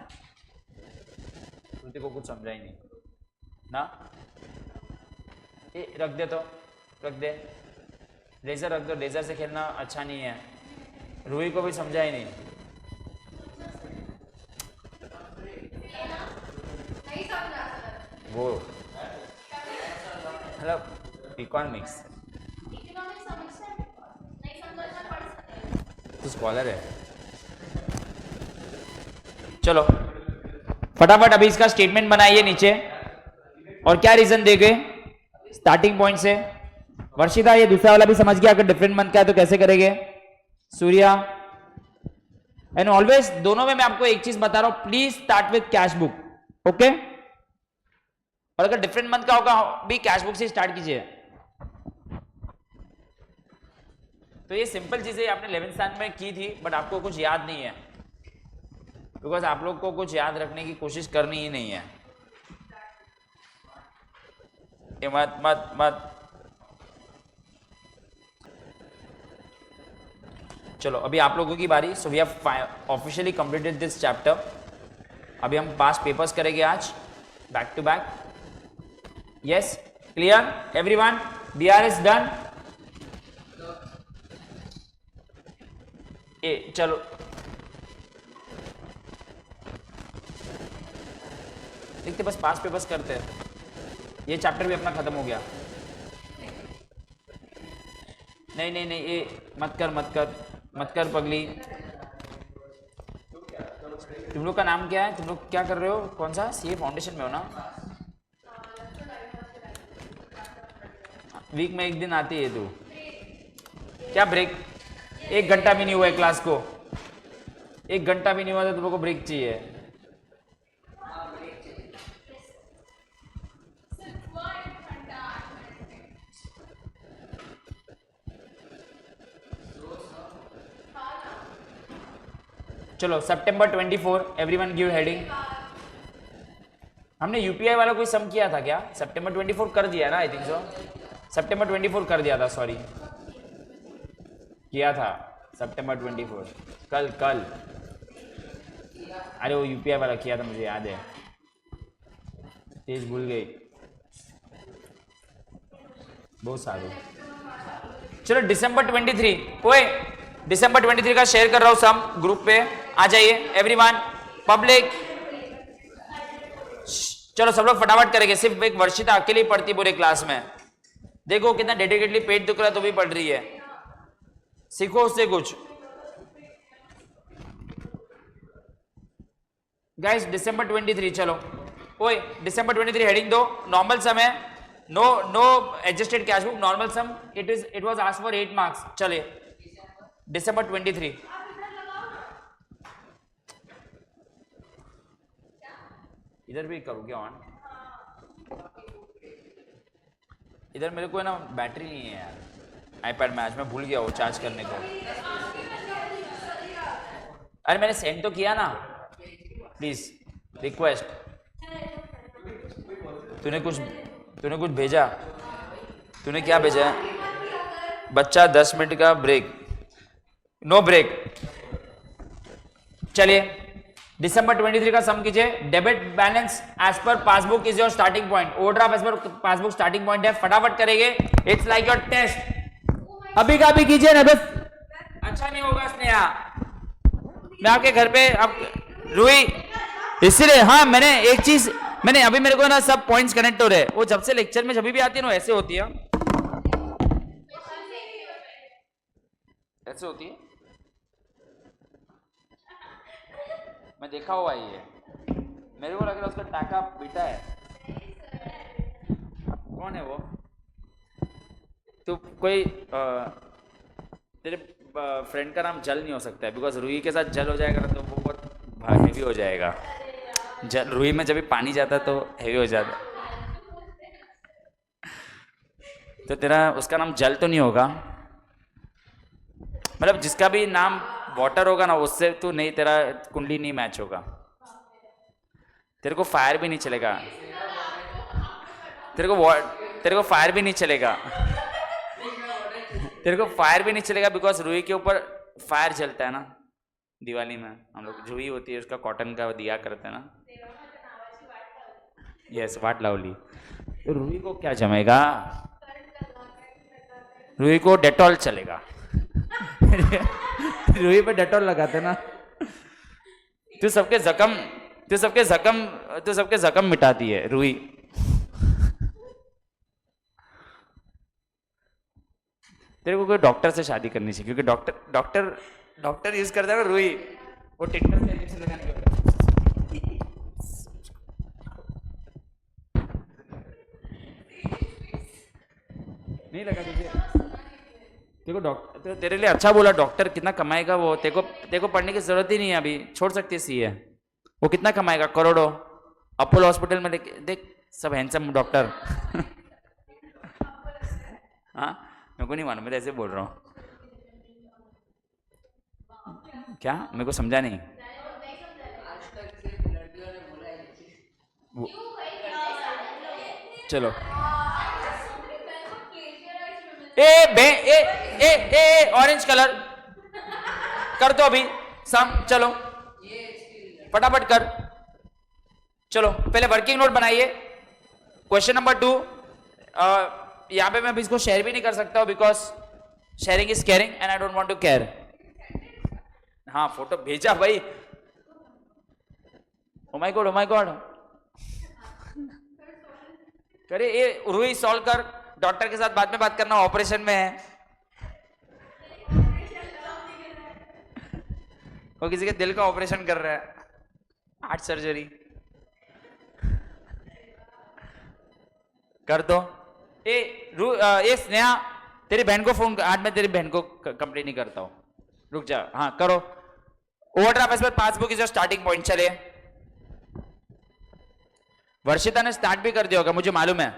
को कुछ समझा ही नहीं ना, ये रख दे, तो रख दे। लेजर रख दो, लेजर से खेलना अच्छा नहीं है। रूही को भी समझा ही नहीं। वो मतलब इकोनॉमिक्स, तो स्कॉलर है। चलो फटाफट अभी इसका स्टेटमेंट बनाइए नीचे, और क्या रीजन देंगे स्टार्टिंग पॉइंट से। वर्षिता ये दूसरा वाला भी समझ गया, अगर डिफरेंट मंथ का है तो कैसे करेंगे? सूर्या एंड ऑलवेज दोनों में मैं आपको एक चीज बता रहा हूं, please start with cash book, okay? और अगर डिफरेंट मंथ का होगा भी कैश बुक से स्टार्ट कीजिए। तो ये सिंपल चीजें आपने 11th स्टैंडर्ड में की थी, बट आपको कुछ याद नहीं है, बिकॉज आप लोग को कुछ याद रखने की कोशिश करनी ही नहीं है। ये मत मत मत। चलो अभी आप लोगों की बारी। So we have officially completed this chapter. अभी हम पास्ट पेपर्स करेंगे आज back to back. Yes clear everyone? BRS done? ए चलो देखते, बस पास पेपर्स करते हैं। ये चैप्टर भी अपना खत्म हो गया। नहीं नहीं नहीं, ये मत कर मत कर मत कर पगली। तुम लोग का नाम क्या है? तुम लोग क्या कर रहे हो? कौन सा? सीए फाउंडेशन में हो ना? वीक में 1 दिन आती है तू। क्या ब्रेक? 1 घंटा भी नहीं हुआ है क्लास को, 1 घंटा भी नहीं हुआ तो तुम लोग को ब्रेक चाहिए। चलो September 24, एवरीवन गिव हेडिंग। हमने यूपीआई वाला कोई सम किया था क्या? सितंबर 24 कर दिया ना, आई थिंक सो। सितंबर 24 कर दिया था, सॉरी किया था सितंबर 24 कल कल। अरे वो यूपीआई वाला किया था, मुझे याद है, तेज भूल गई, बहुत सारे। चलो दिसंबर 23, ओए दिसंबर 23 का शेयर कर रहा हूं सम ग्रुप पे, आ जाइए एवरीवन पब्लिक। चलो सब लोग फटाफट करेंगे, सिर्फ एक वर्षिता अकेली पढ़ती पूरे क्लास में। देखो कितना डेडिकेटली, पेट दुख रहा है तो भी पढ़ रही है, सीखो उससे कुछ। गाइस दिसंबर 23, चलो ओए दिसंबर 23 हेडिंग दो, नॉर्मल सम है, no adjusted cash book, normal sum, it was asked for 8 marks. चले दिसंबर 23, इधर भी करूँ क्या ऑन? इधर मेरे को है ना बैटरी नहीं है यार आईपैड में, आज मैं भूल गया वो चार्ज करने को। अरे मैंने सेंड तो किया ना, प्लीज रिक्वेस्ट। तूने कुछ भेजा? तूने क्या भेजा है? बच्चा 10 मिनट का ब्रेक, नो ब्रेक। चलिए दिसंबर 23 का सम कीजिए। Debit balance as per passbook is your starting point, overdraft as per passbook starting point है। फटाफट करेंगे, इट्स लाइक योर टेस्ट। अभी का अभी कीजिए ना, बस अच्छा नहीं होगा स्नेहा। मैं आपके घर पे अब रूही, इसलिए हाँ मैंने एक चीज, मैंने अभी मेरे को ना सब पॉइंट्स कनेक्ट हो रहे हैं, वो जब से लेक्चर में जब भी आती है ना ऐसे होती है, ऐसे होती है, मैं देखा हुआ ही है, मेरे को लग रहा है उसका टाका बेटा है। कौन है वो? तो कोई तेरे फ्रेंड का नाम जल नहीं हो सकता है, बिकॉज रूही के साथ जल हो जाएगा ना तो वो बहुत हेवी हो जाएगा। जल रूही में जब भी पानी जाता है तो हेवी हो जाता, तो तेरा उसका नाम जल तो नहीं होगा, मतलब जिसका भी नाम वाटर होगा ना उससे तो नहीं, तेरा कुंडली नहीं मैच होगा, तेरे को फायर भी नहीं चलेगा, तेरे को फायर भी नहीं चलेगा, तेरे को फायर भी नहीं चलेगा, बिकॉज रूही के ऊपर फायर जलता है ना, दिवाली में हम लोग रूही होती है उसका कॉटन का दिया करते हैं ना, यस वाट लावली। तो रूही को क्या जमेगा? रूही को डेटॉल चलेगा। रूही पे डेटॉल लगाते ना, तू सबके जख्म मिटाती है रूही। तेरे को कोई डॉक्टर से शादी करनी चाहिए, क्योंकि डॉक्टर यूज करता है ना रूही, वो टिकटर से इंजेक्शन लगाने के। नहीं लगा तुझे? देखो डॉक्टर तो तेरे लिए अच्छा बोला, डॉक्टर कितना कमाएगा वो, तेरे को पढ़ने की जरूरत ही नहीं है, अभी छोड़ सकती है सीए, वो कितना कमाएगा? करोड़ों। अपोलो हॉस्पिटल में देख सब हैंडसम डॉक्टर। हाँ मेरे को नहीं मालूम, मैं तो ऐसे बोल रहा हूँ। क्या? मेरे को समझा नहीं। चलो ए ऑरेंज कलर कर दो अभी सम, चलो फटाफट कर। चलो पहले वर्किंग नोट बनाइए। क्वेश्चन नंबर 2, यहाँ पे मैं अभी इसको शेयर भी नहीं कर सकता हूँ, because sharing is caring and I don't want to care. हाँ फोटो भेजा भाई, ओ माय गॉड। करे ये रूही सॉल्व कर, डॉक्टर के साथ बाद में बात करना, ऑपरेशन में है वो, किसी के दिल का ऑपरेशन कर रहा है, हार्ट सर्जरी कर दो। ये स्नेहा तेरी बहन को फोन, आज मैं तेरी बहन को कंप्लेन नहीं करता हूँ, रुक जा। हाँ करो, ओवरड्राफ्ट पर पासबुक इज स्टार्टिंग पॉइंट। चले वर्षिता ने स्टार्ट भी कर दिया होगा मुझे मालूम है,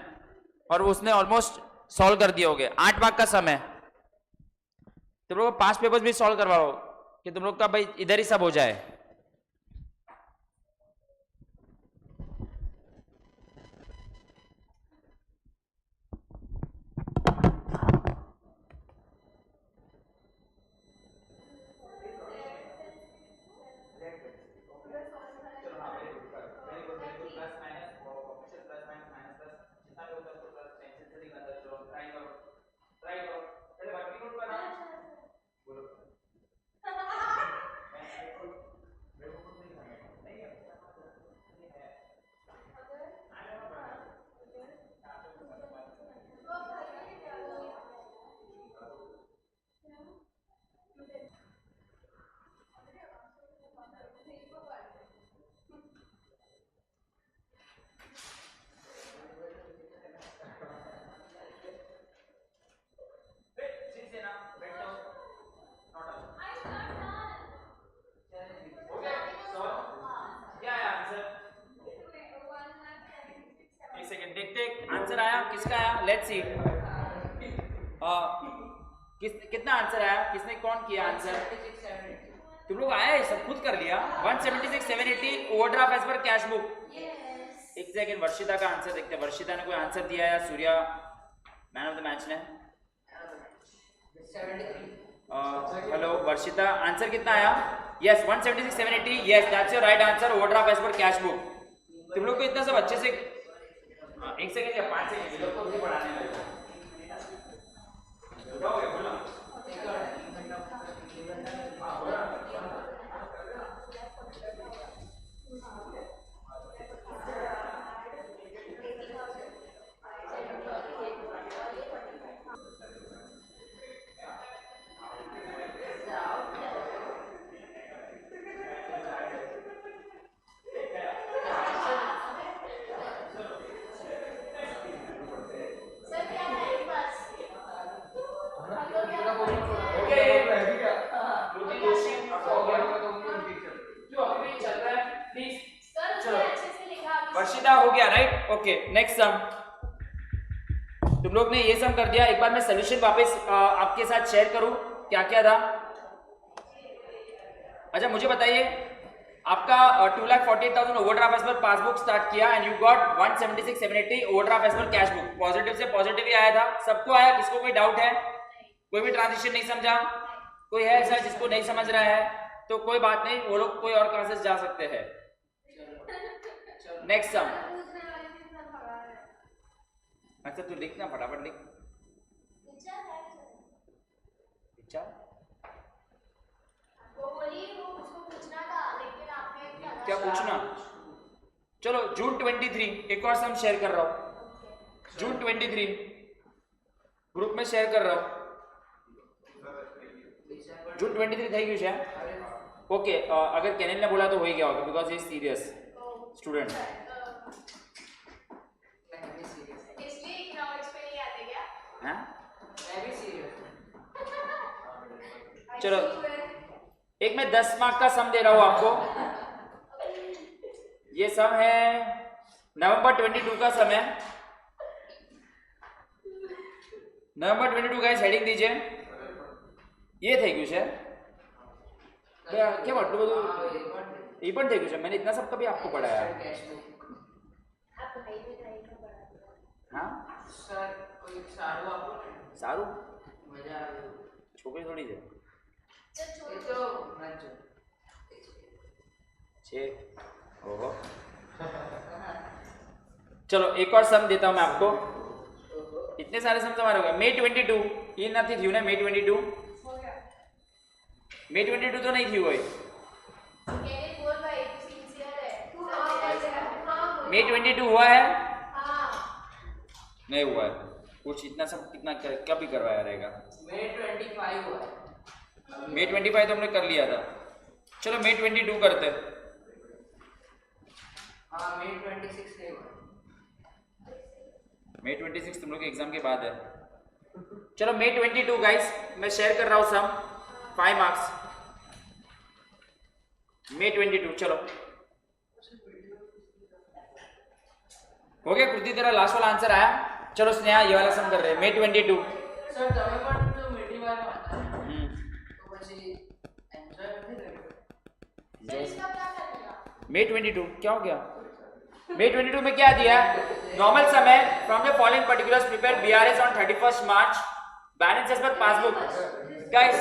और उसने ऑलमोस्ट सॉल्व कर दिए होंगे। 8 मार्क का समय, तुम लोग 5 पेपर्स भी सॉल्व करवाओ कि तुम लोग का भाई इधर ही सब हो जाए। आंसर आया, किसका आया? लेट्स सी कितना आंसर आया, किसने कौन किया आंसर? तुम लोग आया ये सब खुद कर लिया। 176 780 overdraft as per cash book. एक सेकंड, वर्षिता का आंसर देखते हैं। वर्षिता ने कोई आंसर दिया या Surya man of the match ने? हेलो वर्षिता, आंसर कितना आया? Yes 176 780, yes that's your right answer, overdraft as per cash book. तुम लोग को इतना सब अच्छे से एक सेकंड या 5 सेकंड लोग को भी पढ़ाने में वर्षिता हो गया राइट? Okay next sum. तुम लोग ने ये सम कर दिया। एक बार मैं सॉल्यूशन वापस आपके साथ शेयर करूं, क्या क्या था? अच्छा मुझे बताइए, आपका 2,48,000 overdraft as per passbook start किया and you got 176 780 overdraft as per cash book. Positive से पॉजिटिव ही आया था, सबको आया? किसको कोई डाउट है? कोई भी ट्रांजिशन नहीं समझा? कोई है ऐसा जिसको नहीं समझ रहा है? तो कोई बात नहीं, वो लोग कोई और क्लासेस जा सकते हैं। Next sum. अच्छा तू लिखना, फटाफट लिख। क्या पूछना? चलो जून 23, एक और सम शेयर कर रहा हूं। जून 23 ग्रुप में शेयर कर रहा हूं। जून 23 थी क्यों? ओके अगर केनिल ने बोला तो हो ही गया होगा, because he is serious student. चलो एक मैं 10 मार्क का सम दे रहा हूं आपको। ये सम है नवंबर 22 का सम है। नवंबर 22 का हेडिंग दीजिए। ये थे क्यों सर? क्या बात ये पण थे क्यों? मैंने इतना सब कभी आपको पढ़ाया? हाँ सारू छोकरी थोड़ी है। ओहो चलो एक और सम देता हूं मैं आपको। इतने सारे सम हमारे हो गए। May 22 ये ना थी ना? May 22 तो नहीं थी वो। May 22 हुआ है? नहीं हुआ है कुछ। इतना सब कितना कभी करवाया रहेगा? May 25 हुआ है। May 25 तो हमने कर लिया था। चलो May 22 करते। हाँ May 26 नहीं हुआ। May 26 तुम लोग के एग्जाम के बाद है। चलो May 22 गाइस मैं शेयर कर रहा हूँ सम 5 मार्क्स। May 22 चलो हो गया। कृति तेरा लास्ट वाला आंसर आया। चलो स्नेहा ये वाला सम कर रहे हैं। May 22 सर तो मीठी वाला आता है तो પછી एंजॉय नहीं करेगा। May 22 क्या हो गया? May 22 में क्या दिया? नॉर्मल समय from the following particulars prepare BRS on 31st March balance as per passbook. Guys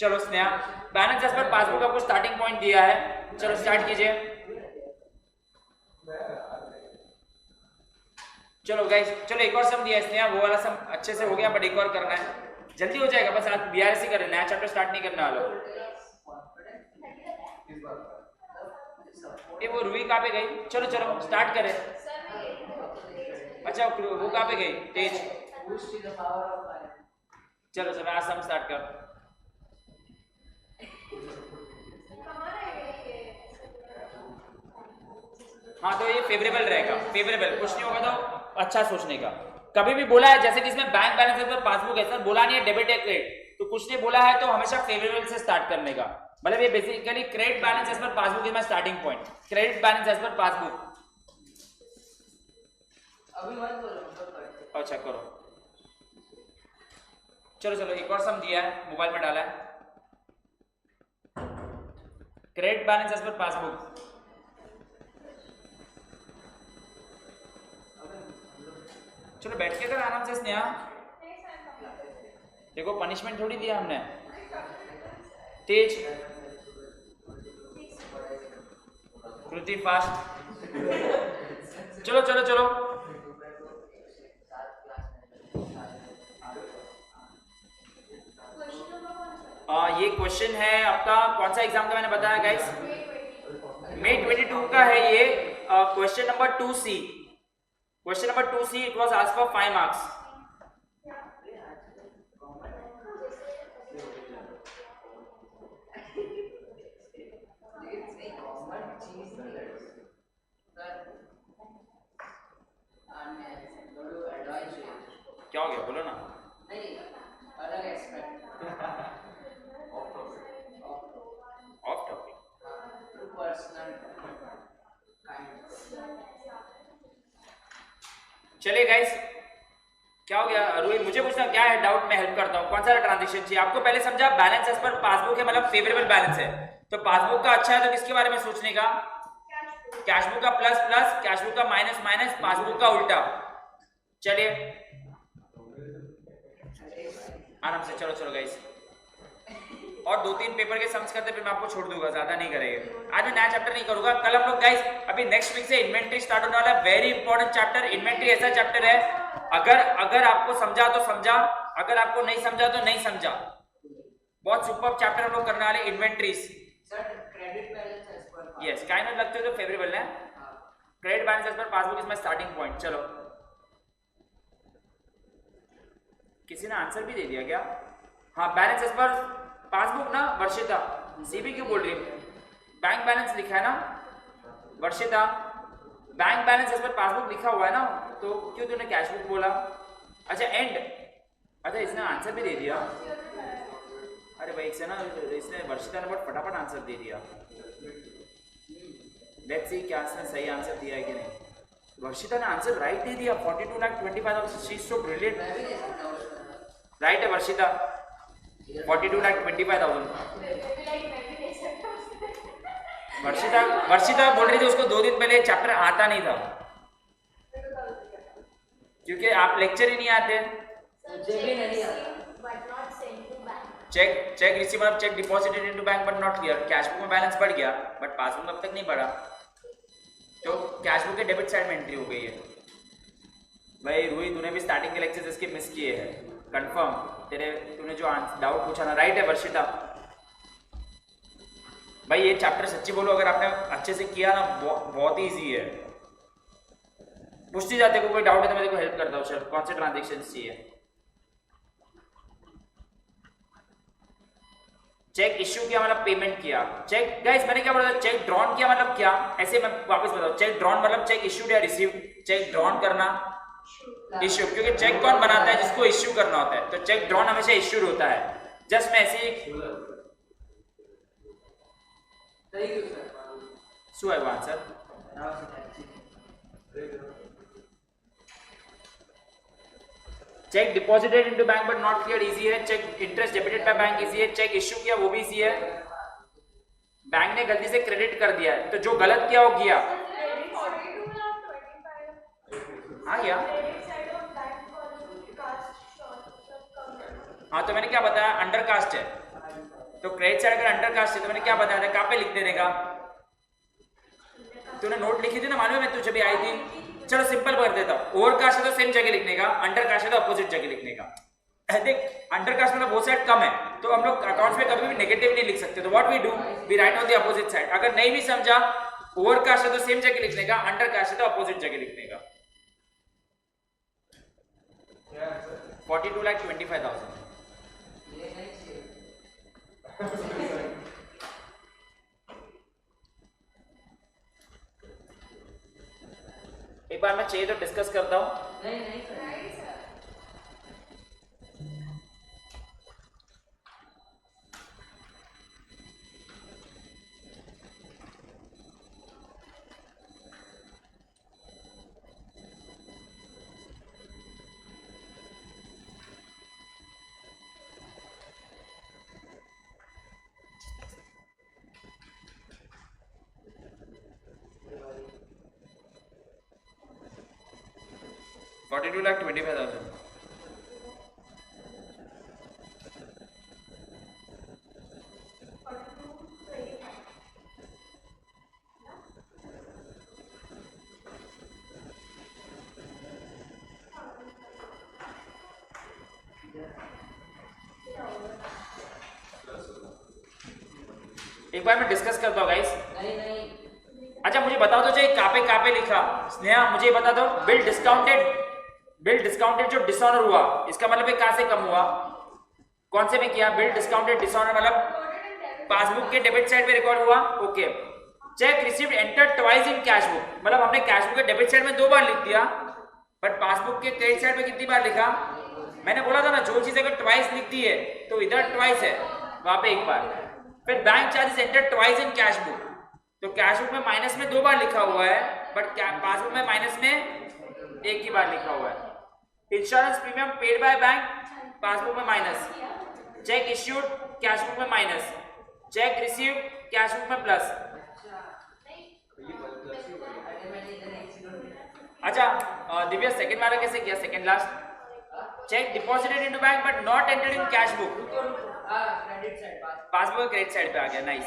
चलो Sneha balance as per passbook आपको स्टार्टिंग पॉइंट दिया है। चलो स्टार्ट कीजिए। चलो गाइस चलो एक और सम दिया स्नेहा, वो वाला सम अच्छे से हो गया बट एक और करना है, जल्दी हो जाएगा। बस आज BRS ही कर नया चैप्टर स्टार्ट नहीं करने वाला। ये वो रूही कहाँ पे गई? चलो चलो स्टार्ट करें। अच्छा वो कहाँ पे गई? तेज। चलो चलो आज सम स्टार्ट कर। हाँ तो ये फेवरेबल रहेगा। फेवरेबल कुछ नहीं होगा तो अच्छा सोचने का। कभी भी बोला है जैसे कि इसमें बैंक बैलेंस पर पासबुक है सर, बोला नहीं है डेबिट या क्रेडिट, तो कुछ नहीं बोला है तो हमेशा फेवरेबल से स्टार्ट करने का। मतलब ये basically credit balance as per passbook is my starting point. Credit balance as per passbook. अभी मत बोलो, मतलब करते। अच्छा करो, चलो चलो एक और सम दिया है, मोबाइल में डाला है। Credit balance as per passbook. चलो बैठ के कर आराम से स्नेहा, देखो पनिशमेंट थोड़ी दिया हमने। तेज, कृति फास्ट, चलो चलो चलो। ये क्वेश्चन है आपका कौन सा एग्जाम का मैंने बताया गाइस, May 22 का है ये। Question number 2C, question number 2C, it was asked for 5 marks. क्या हो गया बोलो ना। नहीं, अलग एक्सपेक्ट। Of topic, personal. चलिए गाइस, क्या हो गया रोहित, मुझे पूछना क्या है डाउट, मैं हेल्प करता हूँ। कौन सा ट्रांजेक्शन चाहिए आपको, पहले समझा बैलेंस एज पर पासबुक है, मतलब फेवरेबल बैलेंस है, तो पासबुक का अच्छा है तो किसके बारे में सोचने का, कैशबुक का प्लस प्लस, कैशबुक का माइनस माइनस, पासबुक का उल्टा। चलिए आराम से, चलो चलो गाइस, और 2-3 पेपर के सम्स करते फिर मैं आपको छोड़ दूंगा, ज्यादा नहीं करेंगे आज, मैं नया चैप्टर नहीं करूंगा। कल हम लोग गाइस, अभी नेक्स्ट वीक से इन्वेंटरी स्टार्ट होने वाला है, वेरी इंपॉर्टेंट चैप्टर। इन्वेंटरी ऐसा चैप्टर है, अगर आपको समझा तो समझा, अगर आपको नहीं समझा तो नहीं समझा। बहुत सुपर चैप्टर हम लोग करने वाले inventories. Sir credit balance as per, yes kind of लगते हो तो फेवरेबल है। Credit balance as per passbook is my starting point. चलो किसी ने आंसर भी दे दिया क्या, हाँ बैलेंस एज पर पासबुक ना वर्षिता, सीबी क्यों बोल रही है, बैंक बैलेंस लिखा है ना Varshita, bank balance as per passbook लिखा हुआ है ना, तो क्यों तूने कैशबुक बोला। अच्छा एंड, अच्छा इसने आंसर भी दे दिया, अरे भाई इसने ना, इसने वर्षिता ने बहुत फटाफट आंसर दे दिया। लेट्स सी क्या इसने सही आंसर दिया है कि नहीं। वर्षिता ने आंसर राइट दे दिया, 42,25,000, she is so brilliant. Right है वर्षिता, 42,25,000। वर्षिता बोल रही थी उसको 2 दिन पहले चैप्टर आता नहीं था, क्योंकि आप लेक्चर ही नहीं आते। मुझे भी नहीं आता। चेक रिसीव मतलब check deposited into bank but not clear. Cashbook में बैलेंस बढ़ गया बट पासबुक में अब तक नहीं बढ़ा, तो कैशबुक के डेबिट साइड में एंट्री हो गई है। भाई रूही तूने भी स्टार्टिंग के लेक्चर्स इसके मिस किए हैं, कंफर्म तेरे, तूने जो डाउट पूछा ना, राइट है वर्षिता। भाई ये चैप्टर सच्ची बोलो अगर आपने अच्छे से किया ना, बहुत ही इजी है। पूछते जाते को कोई डाउट है तो मैं तेरे को हेल्प करता हूँ। सर कौन से ट्रांजेक्शन चाहिए। चेक इश्यू किया मतलब पेमेंट किया। चेक गाइस मैंने क्या बोला था, चेक ड्रॉन किया मतलब क्या, ऐसे मैं वापस बताऊं, चेक ड्रॉन मतलब चेक इश्यूड या रिसीव। चेक ड्रॉन करना इश्यू, क्योंकि चेक कौन बनाता है, जिसको इश्यू करना होता है, तो चेक ड्रॉन हमेशा इश्यूड होता है। जस्ट मैं ऐसे શું આવ્યો answer, cheque deposited into bank but not clear easy है। Cheque interest debited by bank easy है। चेक इश्यू किया वो भी इजी है। बैंक ने गलती से क्रेडिट कर दिया है, तो जो गलत किया वो किया। हाँ गया, हाँ तो मैंने क्या बताया, अंडर कास्ट है, तो क्रेडिट साइड अगर अंडर कास्ट है तो मैंने क्या बताया था, कहाँ पे लिख देने का। तूने नोट लिखी थी ना, मालूम है मैं तुझे भी आई थी। चलो सिंपल कर देता हूँ, ओवर कास्ट है तो सेम जगह लिखने का, अंडर कास्ट है तो अपोजिट जगह लिखने का। देख अंडर कास्ट मतलब वो साइड कम है, तो हम लोग अकाउंट्स में कभी भी नेगेटिव नहीं लिख सकते, तो what we do, we write on the opposite side. अगर नहीं भी समझा, ओवर कास्ट है तो सेम जगह लिखने का, अंडर कास्ट है तो अपोजिट जगह लिखने का। 42,25,000। एक बार मैं चाहिए तो डिस्कस करता हूँ। नहीं नहीं सर। 42,25,000। एक बार मैं डिस्कस करता हूँ गाइस। नहीं नहीं अच्छा मुझे बताओ तो चाहिए कहाँ पे लिखा। स्नेहा मुझे बता दो, बिल डिस्काउंटेड जो डिसऑनर हुआ इसका मतलब है कहाँ से कम हुआ, कौन से में किया। बिल डिस्काउंटेड डिसऑनर मतलब पासबुक के डेबिट साइड पे रिकॉर्ड हुआ। Okay. Check received enter twice in cash book, मतलब हमने कैश बुक के डेबिट साइड में 2 बार लिख दिया, बट पासबुक के क्रेडिट साइड पे कितनी बार लिखा। मैंने बोला था ना जो चीज अगर ट्वाइस लिखती है तो इधर ट्वाइस है वहां पे एक बार। फिर bank charges enter twice in cash book, तो कैश बुक में माइनस में 2 बार लिखा हुआ है, बट पासबुक में माइनस में एक ही बार लिखा हुआ है। Insurance premium paid by bank, passbook में minus. Cheque issued cash book में minus, cheque receive cash book में प्लस। अच्छा दिव्या सेकंड वाला कैसे किया, second last. Cheque deposited into bank but not entered in cash book, credit side passbook credit side पे आ गया। नाइस।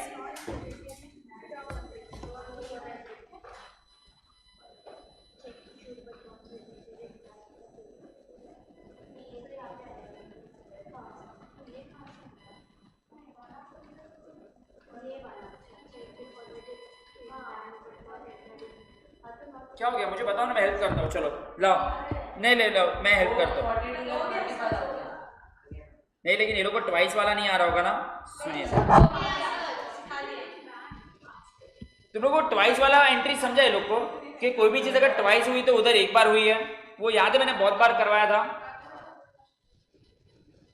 क्या हो गया मुझे बताओ ना, मैं हेल्प करता हूँ। चलो लाओ, नहीं ले लो, मैं हेल्प करता हूँ। नहीं लेकिन ये लोग को ट्वाइस वाला नहीं आ रहा होगा ना। सुनिए तुम लोग को ट्वाइस वाला एंट्री समझा है लोग को, कि कोई भी चीज अगर ट्वाइस हुई तो उधर एक बार हुई है, वो याद है मैंने बहुत बार करवाया था।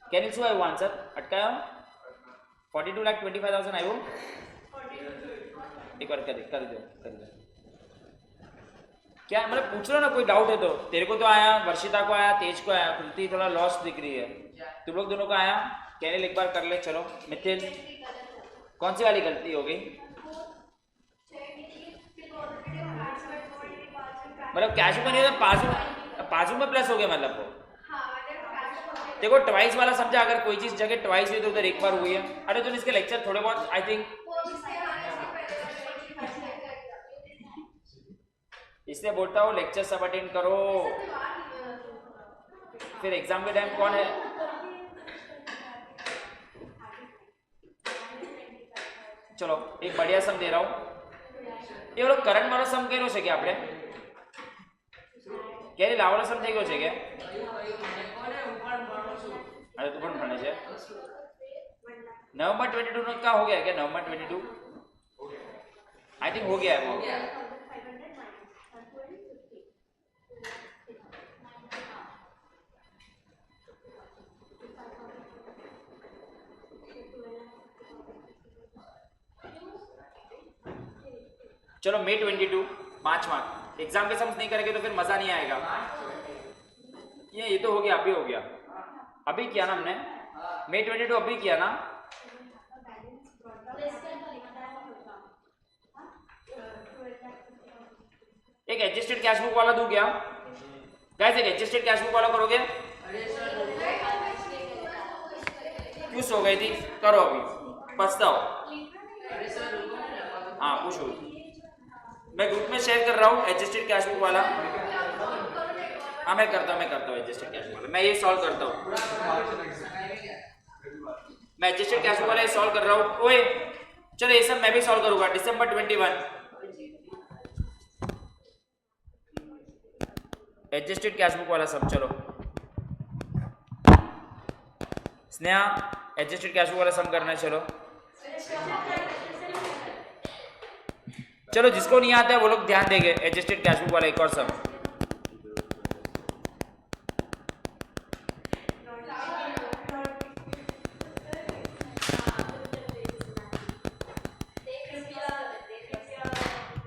कैन यू शो आंसर अटकाया 42,25,000 आई वो। एक बार कर दो क्या मतलब पूछ लो ना, कोई डाउट है तो। तेरे को तो आया, वर्षिता को आया, तेज को आया, कृति थोड़ा लॉस्ट दिख रही है, तुम लोग दोनों को आया। कैनिल एक बार कर ले। चलो मिथिल कौन सी वाली गलती हो गई, मतलब कैश में नहीं होता पासबुक में प्लस हो गया, मतलब वो देखो ट्वाइस वाला समझा। अगर कोई चीज जगह ट्वाइस हुई तो उधर एक बार हुई है। अरे तुम इसके लेक्चर थोड़े बहुत आई थिंक इसलिए बोलता हूँ लेक्चर सब अटेंड करो, फिर एग्जाम के टाइम कौन है। चलो एक बढ़िया सम दे रहा हूँ, ये लोग करंट वाला सम કર્યો છે કે આપણે કેરી લાવવાનો સમ થઈ ગયો છે કે अरे तू પણ ભણે છે। नवंबर 22 નો क्या हो गया क्या, नवंबर 22 आई थिंक हो गया है वो। चलो May 22 5 मार्क। एग्जाम के सम्स नहीं करेंगे तो फिर मजा नहीं आएगा। ये तो हो गया, अभी हो गया, अभी किया ना हमने May 22 अभी किया ना। एक एडजस्टेड कैश बुक वाला दूं क्या गाइस, एक एडजस्टेड कैश बुक वाला करोगे। क्यों सो गई थी, करो अभी पछताओ। हाँ पूछो, मैं ग्रुप में शेयर कर रहा हूँ एडजस्टेड कैश बुक वाला। हाँ मैं करता हूँ एडजस्टेड कैश बुक वाला, मैं ये सॉल्व करता हूँ। मैं एडजस्टेड कैश बुक वाला ये सॉल्व कर रहा हूँ। ओए चलो ये सब मैं भी सॉल्व करूंगा। December 21 एडजस्टेड कैश बुक वाला सब। चलो स्नेहा एडजस्टेड कैश बुक वाला सम करना है। चलो जिसको नहीं आता है वो लोग ध्यान देंगे। एडजस्टेड कैश बुक वाला एक और सम।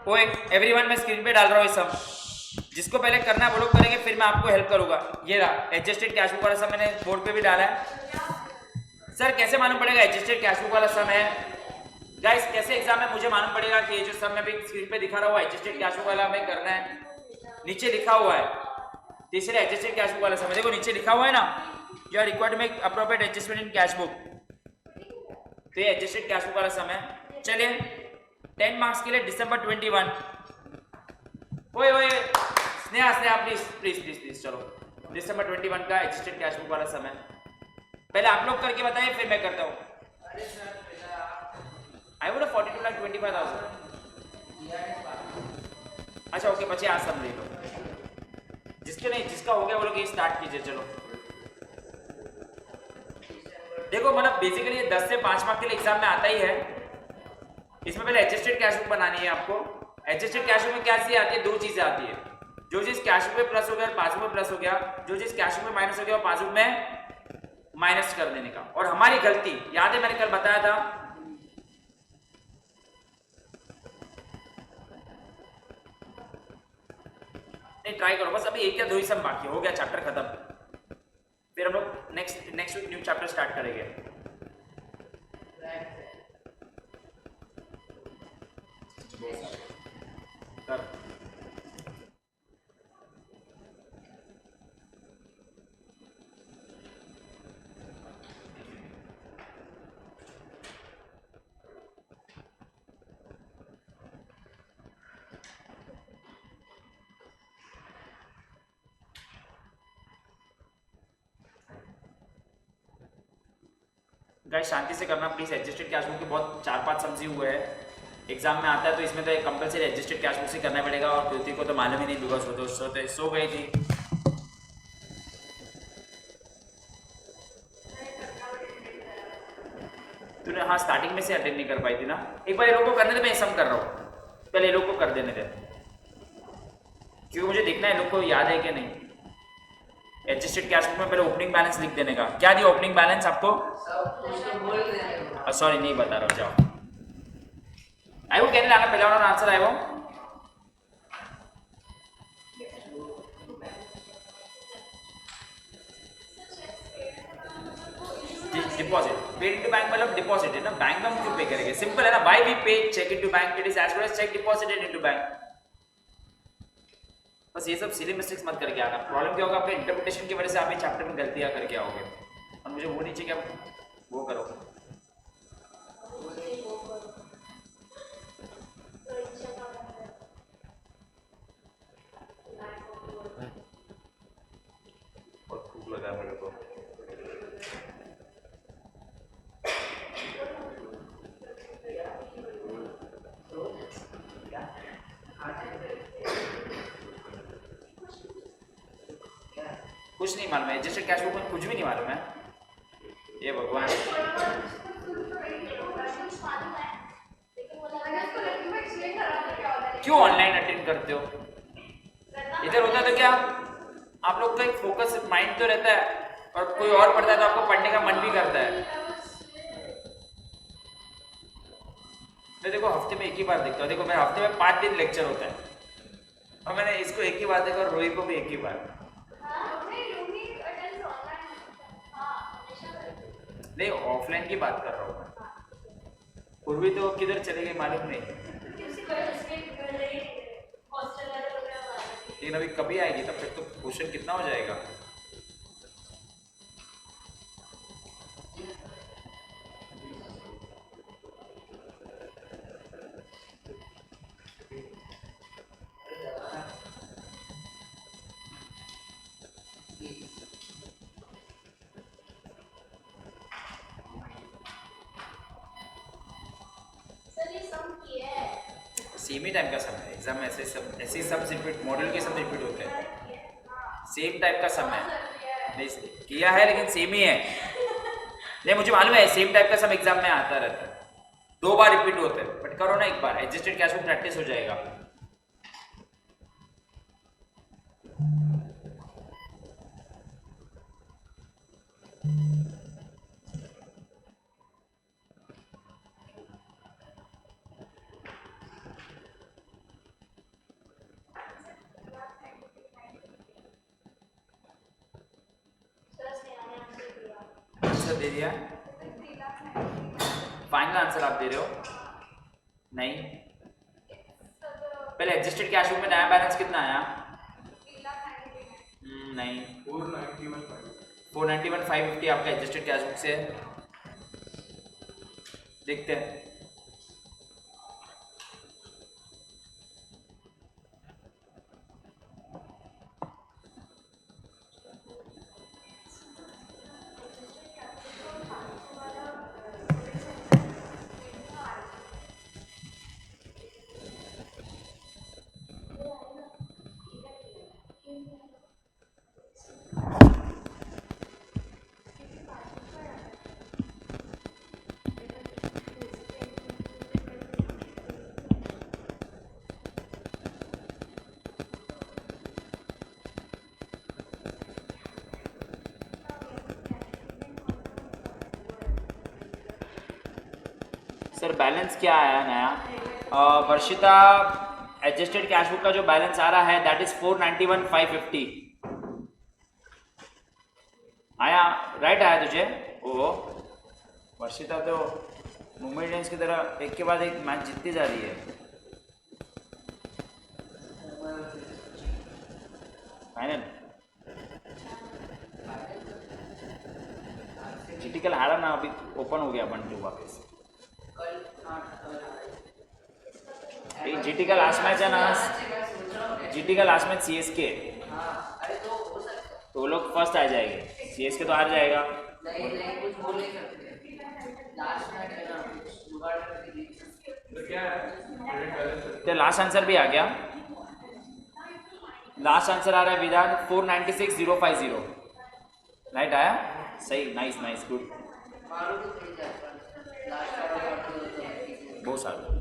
ओए एवरीवन मैं स्क्रीन पे डाल रहा हूँ ये सम, जिसको पहले करना है वो लोग करेंगे, फिर मैं आपको हेल्प करूंगा। ये रहा एडजस्टेड कैश बुक वाला सम, मैंने बोर्ड पे भी डाला है। सर कैसे मालूम पड़ेगा एडजस्टेड कैश बुक वाला सम है गाइस, कैसे एग्जाम में मुझे मालूम पड़ेगा कि ये जो सम मैं भी स्क्रीन पे दिखा रहा हूँ एडजस्टेड कैश बुक वाला हमें करना है। नीचे लिखा हुआ है, तीसरे एडजस्टेड कैश बुक वाला समय, देखो नीचे लिखा हुआ है ना, you are required to make appropriate adjustment in cash book. तो ये एडजस्टेड कैश बुक वाला समय। चलिए 10 मार्क्स के लिए दिसंबर 21। ओए स्नेहा प्लीज चलो, दिसंबर 21 का एडजस्टेड कैश बुक वाला समय। पहले आप लोग करके बताइए, फिर मैं करता हूँ। अरे सर आई वुड 42,25,000। अच्छा ओके, बचे आज समझ लो, जिसके नहीं, जिसका हो गया वो लोग ये स्टार्ट कीजिए। चलो देखो, मतलब बेसिकली ये 10 से 5 मार्क के लिए एग्जाम में आता ही है। इसमें पहले एडजस्टेड कैश बुक बनानी है आपको। एडजस्टेड कैश बुक में क्या चीज आती है, 2 चीजें आती है। जो चीज कैश बुक में प्लस हो गया और पासबुक में प्लस हो गया, जो चीज कैश बुक में माइनस हो गया और पासबुक में माइनस कर देने का। और हमारी गलती याद है, मैंने कल बताया था, नहीं ट्राई करो बस, अभी एक या 2 ही सम बाकी हो गया, चैप्टर खत्म। फिर हम लोग next week new chapter start करेंगे। कर गाइस शांति से करना प्लीज। एडजस्टेड कैश बुक के बहुत 4-5 समझी हुए हैं, एग्जाम में आता है, तो इसमें तो कंपलसरी एडजस्टेड कैश बुक से करना पड़ेगा। और कृति को तो मालूम ही नहीं, बिकॉज वो तो सो गई थी। तूने हाँ स्टार्टिंग में से अटेंड नहीं कर पाई थी ना। एक बार ये लोग को करने दे, मैं सम कर रहा हूँ, पहले ये लोग को कर देने दे, क्योंकि मुझे देखना है लोग को याद है कि नहीं। एडजस्टेड कैश बुक में पहले ओपनिंग बैलेंस लिख देने का। क्या दिया ओपनिंग बैलेंस आपको? सॉरी नहीं बता रहा हूँ, जाओ। आई वो कहने लाना पहले वाला आंसर आए वो। डिपॉजिट पेड इनटू बैंक मतलब डिपॉजिट है ना, बैंक में हम क्यों पे करेंगे? सिंपल है ना, why we pay cheque into bank, it is as good as cheque deposited into bank. बस ये सब सिली मिस्टेक्स मत करके आना। प्रॉब्लम क्या होगा, आपके इंटरप्रिटेशन की वजह से आप ये चैप्टर में गलतियां करके आओगे, और मुझे वो नहीं चाहिए कि आप वो करो। बहुत भूख लगा मेरे को। कुछ नहीं मालूम है, एडजस्टेड कैश बुक में कुछ भी नहीं मालूम है। ये भगवान, क्यों ऑनलाइन अटेंड करते हो? इधर होता तो क्या, आप लोग का एक फोकस माइंड तो रहता है, और कोई और पढ़ता है तो आपको पढ़ने का मन भी करता है। मैं देखो हफ्ते में एक ही बार देखता हूँ। देखो मेरे हफ्ते में 5 दिन लेक्चर होता है, और मैंने इसको एक ही बार देखा और रोही को भी एक ही बार। नहीं ऑफलाइन की बात कर रहा हूँ मैं। पूर्वी तो किधर चले गए मालूम नहीं, लेकिन अभी कभी आएगी, तब तक तो क्वेश्चन कितना हो जाएगा। सेम ही टाइप का समय है एग्जाम में, ऐसे सब रिपीट, मॉडल के सब रिपीट होते हैं, सेम टाइप का समय नहीं किया है, लेकिन सेम ही है। नहीं मुझे मालूम है सेम टाइप का सब एग्जाम में आता रहता है, 2 बार रिपीट होते हैं, बट करो ना एक बार, एडजस्टेड कैश बुक प्रैक्टिस हो जाएगा। आंसर दे दिया, फाइनल आंसर आप दे रहे हो? नहीं, पहले एडजस्टेड कैश बुक में नया बैलेंस कितना आया? नहीं 491 491 550 आपका एडजस्टेड कैश बुक से है। देखते हैं। सर बैलेंस क्या आया नया? वर्षिता एडजस्टेड कैश बुक का जो बैलेंस आ रहा है दैट इज 491 550 आया। राइट आया तुझे? ओहो, वर्षिता तो मुंबई इंडियंस की तरह एक के बाद एक मैच जीतती जा रही है। फाइनल जीटी कल हारा ना, अभी ओपन हो गया 1-2 वापस। जीटी का लास्ट मैच है ना, जीटी का लास्ट मैच सीएसके, तो वो लोग फर्स्ट आ जाएंगे। सीएसके तो हार जाएगा। नहीं कुछ बोल नहीं सकते, लास्ट मैच है ना, जुगाड़ करके जीत सकते। तो क्या है तो लास्ट आंसर भी आ गया। लास्ट आंसर आ रहा है विधान 496050। राइट आया? सही, नाइस नाइस, गुड। मारो तो खेल जाता लास्ट बहुत सारा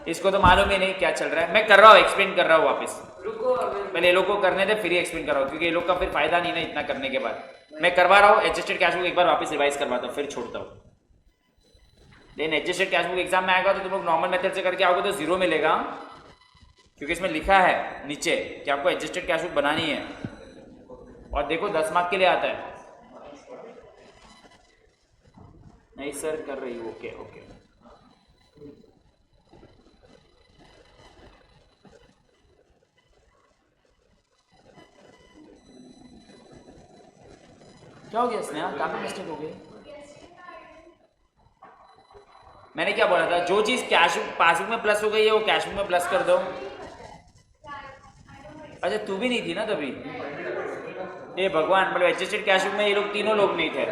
इसको तो मालूम ही नहीं क्या चल रहा है। मैं कर रहा हूँ, एक्सप्लेन कर रहा हूँ वापस। रुको अभी पहले ये लोग को करने दे, फिर ही एक्सप्लेन कर रहा हूँ, क्योंकि ये लोग का फिर फायदा नहीं ना इतना करने के बाद। मैं करवा रहा हूँ एडजस्टेड कैश बुक, एक बार वापस रिवाइज करवाता हूँ, फिर छोड़ता हूँ। लेकिन एडजस्टेड कैश बुक एग्जाम में आएगा तो तुम लोग नॉर्मल मेथड से करके आओगे तो 0 मिलेगा, क्योंकि इसमें लिखा है नीचे कि आपको एडजस्टेड कैश बुक बनानी है। और देखो 10 मार्क के लिए आता है। नहीं सर कर रही हूँ, ओके ओके। क्या हो गया स्नेहा? काफी मिस्टेक हो गई। मैंने क्या बोला था, जो चीज कैश पासबुक में प्लस हो गई है वो कैश बुक में प्लस कर दो। अच्छा तू भी नहीं थी ना तभी? ये भगवान, मतलब एडजस्टेड कैश बुक में ये लोग तीनों लोग नहीं थे।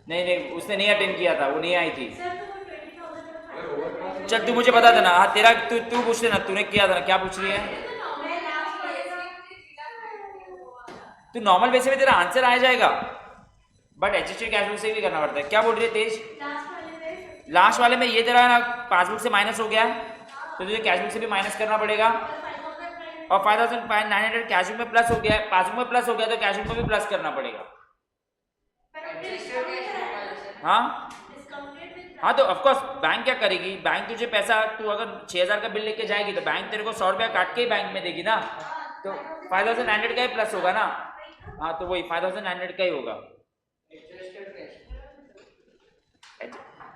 नहीं नहीं, उसने नहीं अटेंड किया था, वो नहीं आई थी। चल तू मुझे बता देना। हाँ तेरा तू पूछ लेना, तूने किया था ना, क्या पूछ रही है? तो नॉर्मल वैसे में तेरा आंसर आ जाएगा, बट एडजस्टेड कैश बुक से भी करना पड़ता है। क्या बोल रही है तेज? लास्ट वाले में ये तेरा ना पासबुक से माइनस हो गया, तो तुझे कैश बुक से भी माइनस करना पड़ेगा। और 5900 कैश बुक में प्लस हो गया, पासबुक में प्लस हो गया तो कैश बुक में भी प्लस करना पड़ेगा। हाँ हाँ, तो ऑफकोर्स बैंक क्या करेगी, बैंक तुझे पैसा, तू अगर 6000 का बिल लेके जाएगी तो बैंक तेरे को 100 रुपया काट के ही बैंक में देगी ना, तो 5900 का ही प्लस होगा ना। हाँ तो वही 5900 का ही होगा।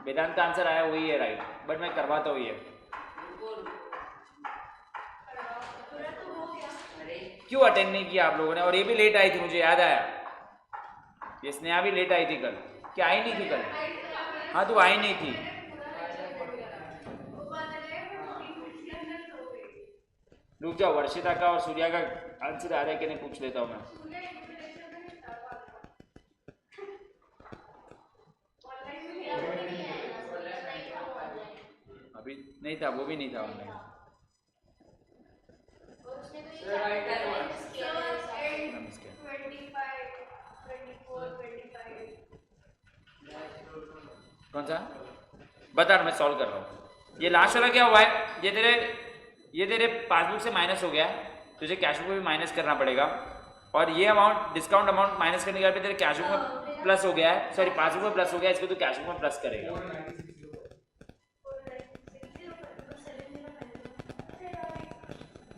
वेदांत का आंसर आया वही है राइट, बट मैं करवाता हूँ ये। क्यों अटेंड नहीं किया आप लोगों ने? और ये भी लेट आई थी, मुझे याद आया। ये स्नेहा भी लेट आई थी कल। क्या आई नहीं थी कल? हाँ तो आई नहीं थी। रुक जाओ, वर्षिता का और सूर्या का आंसर आ रहा है कि नहीं पूछ लेता हूँ मैं। अभी नहीं था, वो भी नहीं था ऑनलाइन। कौन सा? बता रहा, मैं सॉल्व कर रहा हूँ। ये लास्ट वाला क्या हुआ है, ये तेरे पासबुक से माइनस हो गया है, तुझे कैश बुक में भी माइनस करना पड़ेगा। और ये अमाउंट, डिस्काउंट अमाउंट माइनस करने के बाद तेरे कैश बुक में प्लस हो गया है, सॉरी पासबुक में प्लस हो गया है, इसको तू कैश बुक में प्लस करेगा।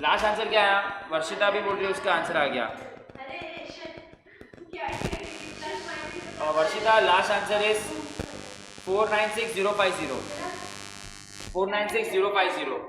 लास्ट आंसर क्या आया? वर्षिता भी बोल रही है उसका आंसर आ गया। और वर्षिता लास्ट आंसर इज 496050। 496050।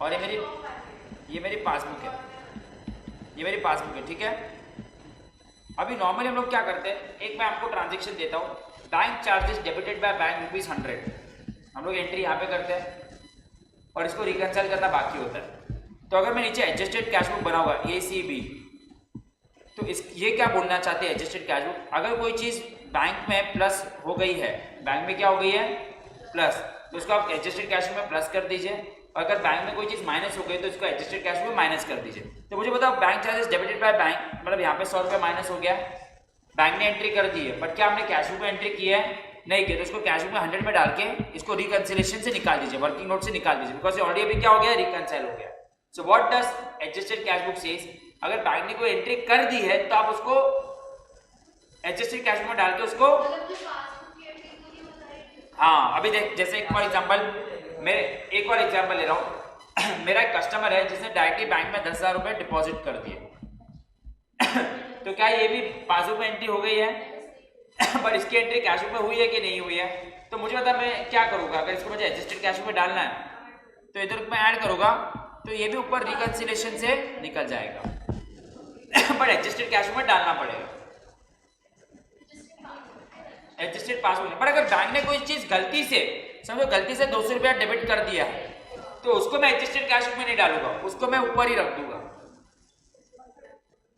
और ये मेरी पासबुक है, ये मेरी पासबुक है, ठीक है। अभी नॉर्मली हम लोग क्या करते हैं, एक मैं आपको ट्रांजेक्शन देता हूँ, bank charges debited by bank ₹100, हम लोग एंट्री यहाँ पे करते हैं और इसको रिकंसाइल करना बाकी होता है। तो अगर मैं नीचे एडजस्टेड कैश बुक बना हुआ ACB, तो ये क्या बोलना चाहते हैं एडजस्टेड कैश बुक, अगर कोई चीज़ बैंक में प्लस हो गई है, बैंक में क्या हो गई है प्लस, तो उसको आप एडजस्टेड कैश बुक में प्लस कर दीजिए, अगर बैंक में कोई चीज़ माइनस हो गई तो इसको एडजस्टेड कैश में माइनस कर दीजिए। तो मुझे बताओ bank charges debited by bank, मतलब यहाँ पे 100 रुपये माइनस हो गया, बैंक ने एंट्री कर दी है, बट क्या हमने कैश बुक में एंट्री की है, नहीं किया, तो इसको कैश बुक में 100 में डाल के इसको रिकंसिलेशन से निकाल दीजिए, वर्किंग नोट से निकाल दीजिए, बिकॉज ऑलरेडी अभी क्या हो गया, रिकंसाइल हो गया। So what does adjusted cash book says, अगर बैंक ने कोई एंट्री कर दी है तो आप उसको एडजस्टेड कैश बुक में डाल के उसको, हाँ अभी देख, जैसे एक और एग्जाम्पल, मैं एक और एग्जाम्पल ले रहा हूँ मेरा एक कस्टमर है जिसने डायरेक्टली बैंक में 10,000 रुपये डिपॉजिट कर दिए तो क्या ये भी पासबुक में एंट्री हो गई है पर इसकी एंट्री कैश बुक में हुई है कि नहीं हुई है, तो मुझे बता मैं क्या करूँगा, अगर इसको मुझे एडजस्टेड कैश बुक में डालना है तो इधर मैं ऐड करूँगा तो ये भी ऊपर रिकंसिलेशन से निकल जाएगा बट एडजस्टेड कैश बुक में डालना पड़ेगा, एडजस्टेड पासबुक में। पर अगर बैंक ने कोई चीज गलती से, समझो गलती से 200 रुपया डेबिट कर दिया है, तो उसको मैं एडजस्टेड कैश बुक में नहीं डालूंगा, उसको मैं ऊपर ही रख दूंगा,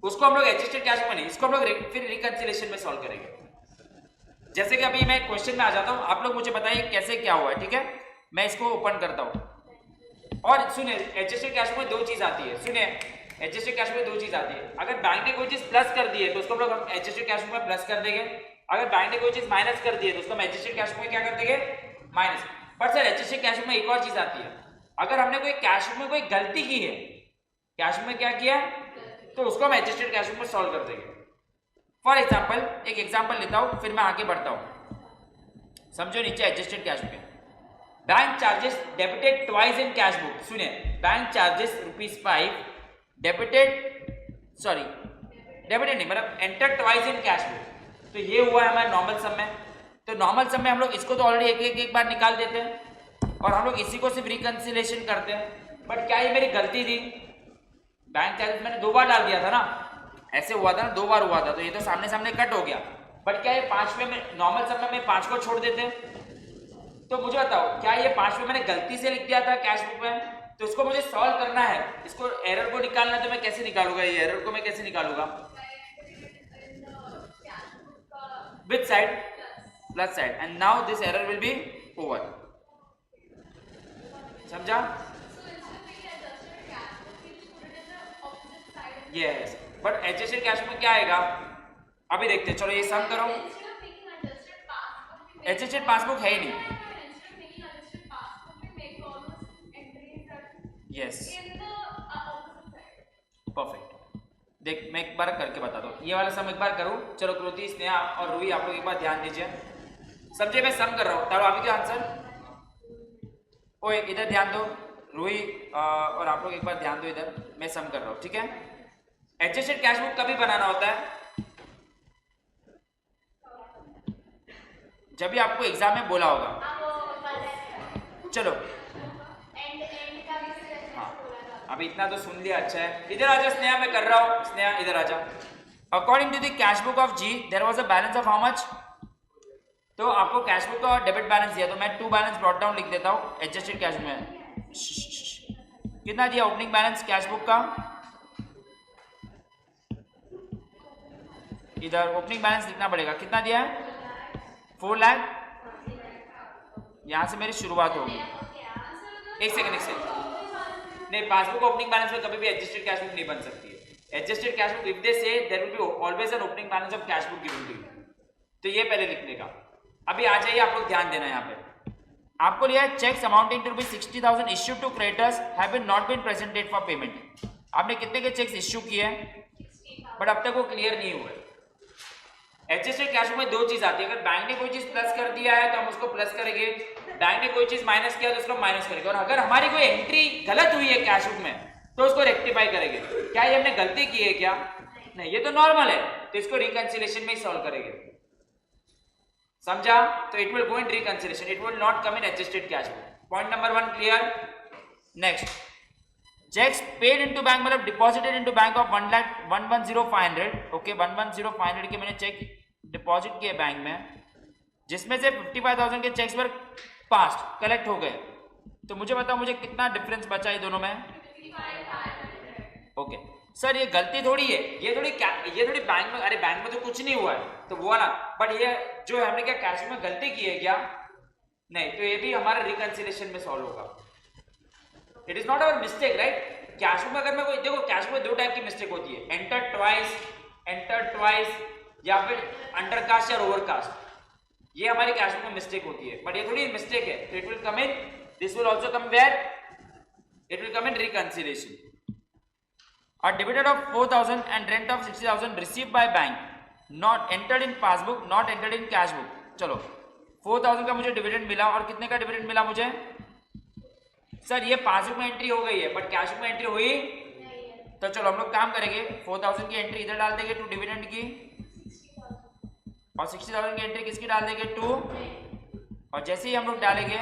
उसको हम लोग एडजस्टेड कैश बुक में नहीं, इसको हम लोग फिर रिकंसिलेशन में सॉल्व करेंगे। जैसे कि अभी मैं क्वेश्चन में आ जाता हूं, आप लोग मुझे बताइए कैसे क्या हुआ है, ठीक है। मैं इसको ओपन करता हूं और सुनिए, एडजस्टेड कैश बुक में दो चीज आती है, सुनिए एडजस्टेड कैश बुक में दो चीज आती है, अगर बैंक ने कोई चीज प्लस कर दी है तो उसको हम लोग एडजस्टेड कैश बुक में प्लस कर देंगे, अगर बैंक ने कोई चीज माइनस कर दी है तो उसको हम एडजस्टेड कैश बुक में क्या कर देंगे, माइनस। पर सर एडजस्टेड कैश बुक में एक और चीज आती है, अगर हमने कोई कैश बुक में कोई गलती की है, कैश बुक में क्या किया तो उसको हम एडजस्टेड कैश बुक में सॉल्व कर देंगे। फॉर एग्जाम्पल, एक एग्जाम्पल लेता हूं फिर मैं आगे बढ़ता हूं, समझो नीचे एडजस्टेड कैश बुक है, bank charges debited twice in cash book, सुनिए bank charges ₹5 debited, sorry debited नहीं मतलब enter twice in cash book, तो ये हुआ है हमारा नॉर्मल सम में। तो नॉर्मल सम में हम लोग इसको तो ऑलरेडी एक बार निकाल देते हैं और हम लोग इसी को सिर्फ रिकंसिलेशन करते हैं, बट क्या ये मेरी गलती थी, बैंक चार्जेस मैंने 2 बार डाल दिया था ना, ऐसे हुआ था ना, 2 बार हुआ था, तो ये तो सामने सामने कट हो गया, बट क्या ये 5वें में नॉर्मल सम में 5 को छोड़ देते, तो मुझे बताओ क्या ये 5वें मैंने गलती से लिख दिया था कैश बुक में, तो इसको मुझे सॉल्व करना है, इसको एरर को निकालना है, तो मैं कैसे निकालूंगा, ये एरर को मैं कैसे निकालूंगा, which side, plus side, and now this error will be over, समझा, यस। बट एडजस्टेड कैश में क्या आएगा, अभी देखते हैं, चलो ये सम करो, एडजस्टेड पासबुक है ही नहीं, यस परफेक्ट। देख मैं एक बार करके बता दो, ये वाला सम एक बार करूं, चलो कृति, स्नेहा और रूही आप लोग एक बार ध्यान दीजिए, समझे मैं सम कर रहा हूं, तारो आप क्या आंसर, ओ इधर ध्यान दो, रूही और आप लोग एक बार ध्यान दो इधर, मैं सम कर रहा हूं, ठीक है। एडजस्टेड कैश बुक कभी बनाना होता है जब भी आपको एग्जाम में बोला होगा, चलो हाँ अभी इतना तो सुन लिया, अच्छा है, इधर आजा स्नेहा, मैं कर रहा हूं, स्नेहा इधर आजा। According to the cash book of G there was a balance of how much, तो आपको कैश बुक का डेबिट बैलेंस दिया, तो मैं 2 बैलेंस ब्रॉट डाउन लिख देता हूं एडजस्टेड कैश में, कितना दिया ओपनिंग बैलेंस कैश बुक का, इधर ओपनिंग बैलेंस लिखना पड़ेगा, कितना दिया है 4 लाख, यहां से मेरी शुरुआत होगी, एक सेकंड नहीं, पासबुक ओपनिंग बैलेंस में कभी भी एडजस्टेड कैश बुक नहीं बन सकती है, adjusted cash book if they say there will be always an opening balance of cash book given to you, तो ये पहले लिखने का। अभी आ जाइए, आप लोग ध्यान देना, यहाँ पे आपको लिया है cheques amounting to 60,000 issued to creditors have been not been presented for payment, आपने कितने के चेक्स इश्यू किए हैं बट अब तक वो क्लियर नहीं हुए, एडजस्टेड कैश बुक में दो चीज आती है, अगर बैंक ने कोई चीज प्लस कर दिया है तो हम उसको प्लस करेंगे, बैंक ने कोई चीज माइनस किया तो उसको माइनस करेंगे, और अगर हमारी कोई एंट्री गलत हुई है कैश बुक में तो उसको रेक्टिफाई करेंगे। क्या ये हमने गलती की है क्या? नहीं, ये तो नॉर्मल है, तो इसको रिकंसिलिएशन में ही सॉल्व करेंगे। समझा? तो it will go in reconciliation, it will not come in adjusted cash book. Point number 1 clear. Next, cheques paid into bank मतलब deposited into bank of 1,10,500। Okay, 1,10,500 के मैंने चेक डिपॉजिट किए बैंक में, जिसमें से 55,000 के चेक्स पर पास्ट कलेक्ट हो गए, तो मुझे बताओ मुझे कितना डिफरेंस बचा ये दोनों में? ओके सर, ये गलती थोड़ी है, ये थोड़ी बैंक में, अरे बैंक में तो कुछ नहीं हुआ है तो वो वाला, बट ये जो हमने क्या कैश में गलती की है क्या? नहीं, तो ये भी हमारा रिकंसिलिएशन में सॉल्व होगा। It is not our mistake, right? Cash में अगर मैं कोई, देखो कैश में दो टाइप की मिस्टेक होती है, एंटर ट्वाइस या फिर अंडरकास्ट या ओवरकास्ट, ये हमारी कैश में मिस्टेक होती है, बट ये थोड़ी मिस्टेक है, तो it will come in, this will also come where, it will come in reconciliation. A dividend of 4,000 and rent of 60,000 received by bank, not entered in passbook, not entered in cash book। चलो 4,000 का मुझे dividend मिला, और कितने का dividend मिला मुझे? Sir ये पासबुक में एंट्री हो गई है बट कैश बुक में एंट्री हुई, तो चलो हम लोग काम करेंगे, 4,000 की एंट्री इधर डाल देंगे टू डिविडेंड की, और 60,000 की एंट्री किसकी डाल देंगे? टू, और जैसे ही हम लोग डालेंगे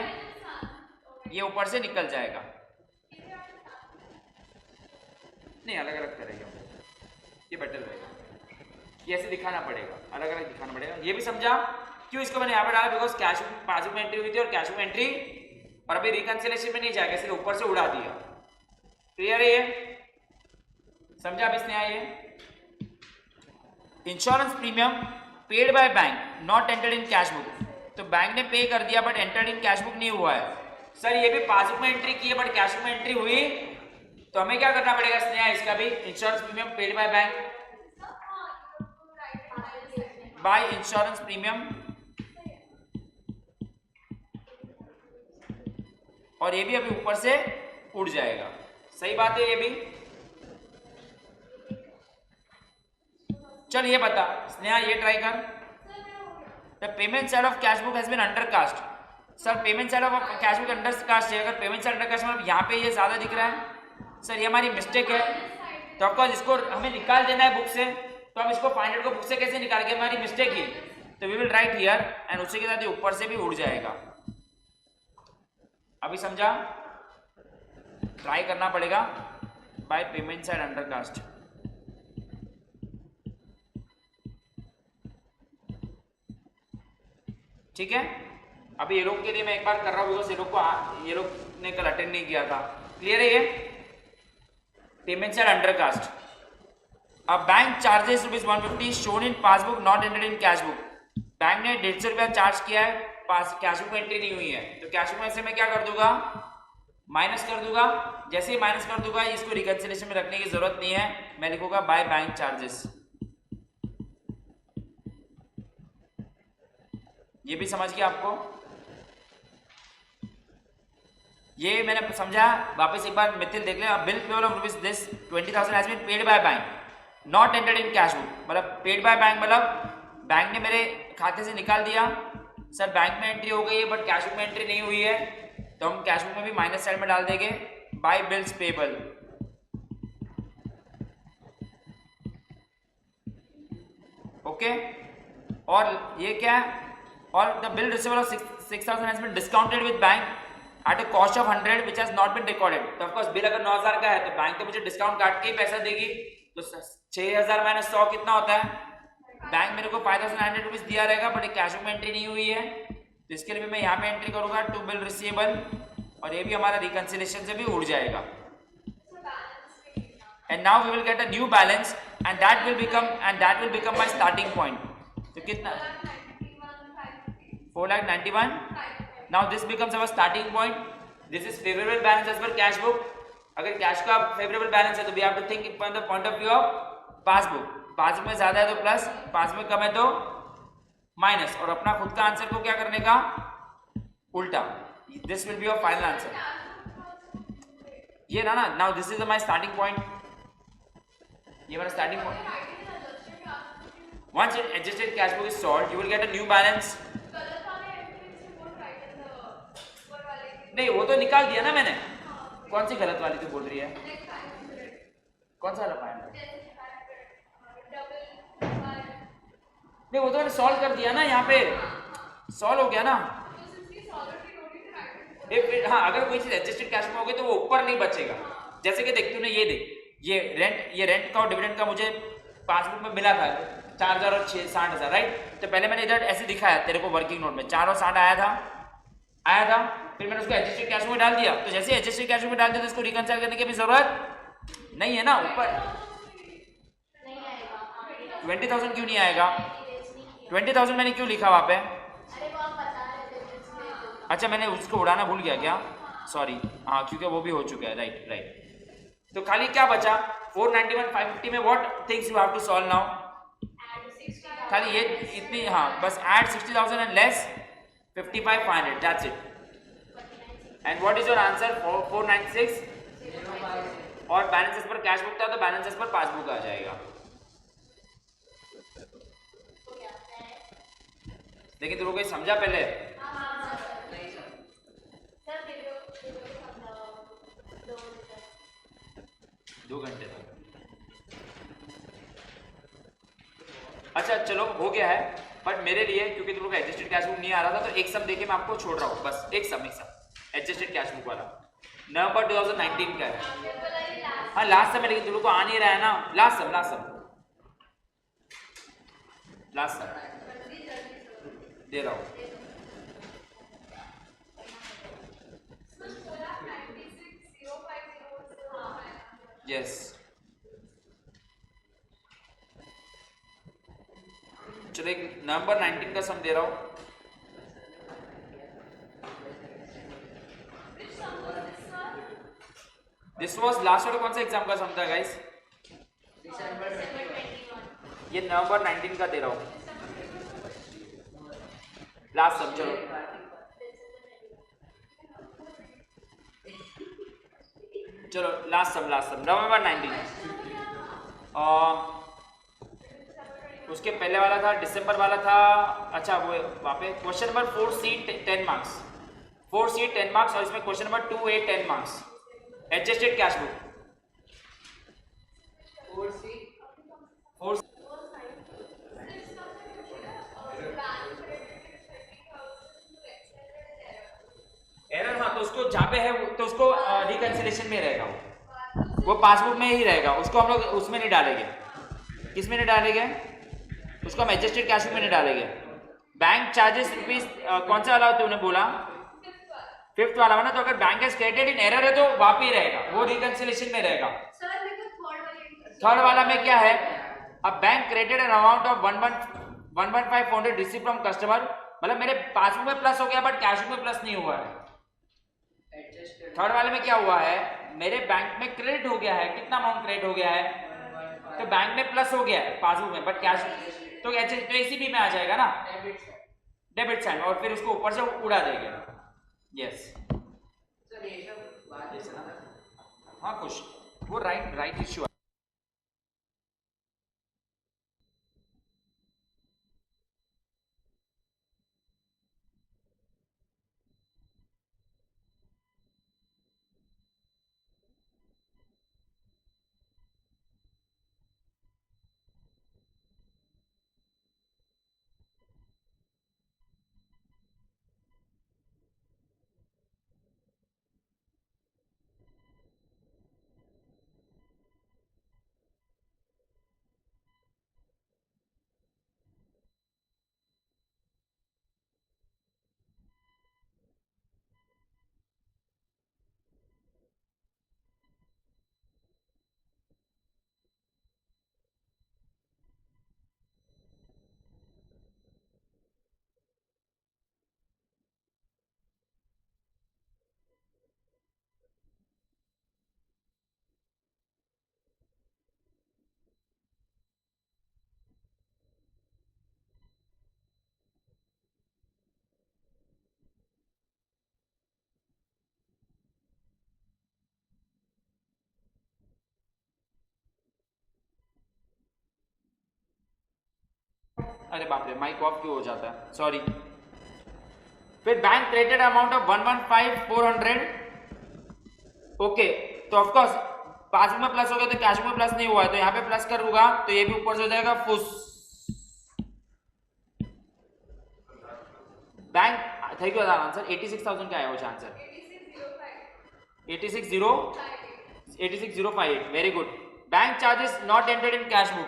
ये ऊपर से निकल जाएगा। नहीं, अलग अलग करेंगे, ये बेटर रहेगा, ये ऐसे दिखाना पड़ेगा, अलग अलग दिखाना पड़ेगा। ये भी समझा क्यों इसको मैंने यहाँ पे डाला? बिकॉज कैश पासबुक में एंट्री हुई थी और कैश में एंट्री, और अभी रिकंसिलिएशन में नहीं जाएगा, इसलिए ऊपर से उड़ा दिया। क्लियर है ये? समझा अभी इसने? आइए, insurance premium paid by bank not entered in cash book, तो बैंक ने पे कर दिया but entered in cash book नहीं हुआ है। सर ये भी पासबुक में एंट्री की है बट कैश बुक में एंट्री हुई, तो हमें क्या करना पड़ेगा स्नेहा? इसका भी insurance premium paid by bank by insurance premium, और ये भी अभी ऊपर से उड़ जाएगा। सही बात है ये भी। चल ये बता स्नेहा, ये ट्राई कर। The payment side of cash book has been undercast. Sir payment side of cash book undercast है, अगर पेमेंट साइड अंडरकास्ट मतलब यहाँ पे ये ज्यादा दिख रहा है, सर ये हमारी मिस्टेक है, तो ऑफकोर्स इसको हमें निकाल देना है बुक से, तो हम इसको 500 को बुक से कैसे निकाल के? हमारी मिस्टेक ही, तो we will write here, and उसी के साथ ये ऊपर से भी उड़ जाएगा। अभी समझा? ट्राई करना पड़ेगा बाय पेमेंट साइड अंडरकास्ट। ठीक है, अभी ये लोग के लिए मैं एक बार कर रहा हूँ, बिकॉज ये लोग ने कल अटेंड नहीं किया था। क्लियर है ये? पेमेंट साइड अंडरकास्ट, अब bank charges ₹150 shown in passbook not entered in cash book. Bank ने 150 रुपया चार्ज किया है, कैश बुक में एंट्री नहीं हुई है, तो कैश बुक में से मैं क्या कर दूंगा? माइनस कर दूंगा। जैसे ही माइनस कर दूंगा, इसको रिकंसिलिएशन में रखने की जरूरत नहीं है, मैं लिखूंगा बाय बैंक चार्जेस। ये भी समझ गया आपको? ये मैंने समझा, वापस एक बार मिथिल देख ले। Bill payable of rupees this 20,000 has been paid by bank not entered in cash book, मतलब पेड बाय बैंक मतलब बैंक ने मेरे खाते से निकाल दिया। सर बैंक में एंट्री हो गई है बट कैश बुक में एंट्री नहीं हुई है, तो हम कैश बुक में भी माइनस साइड में डाल देंगे बाय बिल्स पेबल। ओके, और ये क्या है? और the bill receivable of 6,000 has been discounted with bank at a cost of 100 which has not been recorded। तो ऑफ कोर्स बिल अगर 9,000 का है तो बैंक तो मुझे डिस्काउंट काट के ही पैसा देगी, तो 6,000 माइनस 100 कितना होता है? बैंक मेरे को 5,900 रुपीज दिया रहेगा बट कैश बुक में एंट्री नहीं हुई है, तो इसके लिए भी मैं यहाँ पे एंट्री करूंगा टू बिल रिसीवेबल, और ये भी हमारा रिकंसिलिएशन से भी उड़ जाएगा। And now we will get a new balance and that will become my starting point. तो कितना? 4,91,000। Now this becomes our starting point. This is favorable balance as per cash book. अगर कैश का favourable balance है तो we have to think from the point of view of passbook. Passbook में ज्यादा है तो प्लस, पासबुक में कम है तो माइनस, और अपना खुद का आंसर को क्या करने का? उल्टा। This will be your final answer. ये ना now this is my starting point, ये मेरा starting point। Once your adjusted cash book is solved, you will get a new balance. नहीं वो तो निकाल दिया ना मैंने. कौन सी गलत वाली तू बोल रही है? कौन सा वाला 500? नहीं वो तो मैंने सॉल्व कर दिया ना, यहाँ पे सॉल्व हो गया ना. हाँ अगर कोई चीज एडजस्टेड कैश में हो गई तो वो ऊपर नहीं बचेगा. जैसे कि देख तूने ये देख, ये रेंट का और डिविडेंड का मुझे पासबुक में मिला था 4,000 और 60,000, राइट. तो पहले मैंने इधर ऐसे दिखाया तेरे को वर्किंग नोट में 4 और 60 आया था. फिर मैंने उसको एडजस्टेड कैश में डाल दिया. तो जैसे एडजस्टेड कैश में डाल दिया तो इसको रिकंसाइल करने की भी जरूरत नहीं है ना. ऊपर 20,000 क्यों नहीं आएगा? 20,000 मैंने क्यों लिखा वहां पे? अच्छा मैंने उसको उड़ाना भूल गया क्या? सॉरी. हाँ क्योंकि वो भी हो चुका है. Right right. तो खाली क्या बचा? 491 550 में what things you have to solve now? खाली ये इतनी. हाँ बस add 60,000 and less 55,500. That's it. And what is your answer? 496. और बैलेंसेस पर कैश बुक था तो बैलेंसेस पर पासबुक आ जाएगा. लेकिन तुम लोग को समझा पहले? दो घंटे तक. अच्छा चलो हो गया है. बट मेरे लिए क्योंकि तुम लोग का एडजस्टेड कैश बुक नहीं आ रहा था तो एक सम देके मैं आपको छोड़ रहा हूँ. बस एक सम एडजस्टेड कैश बुक वाला नवंबर 2019 का है. हाँ लास्ट सम है लेकिन तुम लोग को आ नहीं रहा है ना. लास्ट सम दे रहा हूँ. यस चलो एक नवंबर 19 का सम दे रहा हूँ. दिस वॉज लास्ट वाला कौन सा एग्जाम का सम था गाइस? ये नवंबर 19 का दे रहा हूँ. लास्ट सम. चलो लास्ट सम नवंबर 19. उसके पहले वाला था दिसंबर वाला था. अच्छा वो वहाँ पे question number 4C 10 marks. 4C 10 marks और इसमें question number 2A 10 marks. Adjusted cash book 4 error. हाँ तो उसको जहाँ पे है तो उसको रिकंसिलेशन में रहेगा. वो पासबुक में ही रहेगा. उसको हम लोग उसमें नहीं डालेंगे. किस में नहीं डालेंगे? उसको हम एडजस्टेड कैश बुक में नहीं डालेंगे. बैंक चार्जेस रुपीज कौन सा वाला तूने बोला? 5th वाला ना. तो अगर बैंक है स्टेटेड इन एरर है तो वहां पे रहेगा. वो रिकंसिलेशन में रहेगा. थर्ड वाला में क्या है? अब bank credited an amount of 115,400 receive from customer. मतलब मेरे पासबुक में प्लस हो गया बट कैश बुक में प्लस नहीं हुआ है. थर्ड वाले में क्या हुआ है? मेरे बैंक में क्रेडिट हो गया है. कितना अमाउंट क्रेडिट हो गया है? तो बैंक में प्लस हो गया है पासबुक में बट कैश तो एसीबी में आ जाएगा ना. Debit sign. और फिर उसको ऊपर से उड़ा देंगे. यस हाँ कुछ वो राइट इश्यू अरे बाप रे, माइक ऑफ क्यों हो जाता है, सॉरी। फिर bank credited amount of 115,400। Okay, तो ऑफकोर्स पासबुक में प्लस हो गया तो कैश बुक में प्लस नहीं हुआ है, तो यहाँ पे प्लस करूंगा तो ये भी ऊपर से हो जाएगा फुस। बैंक, थैंक यू आंसर 86,000 का है वो answer, 86,058, very good. Bank charges not entered in cash book,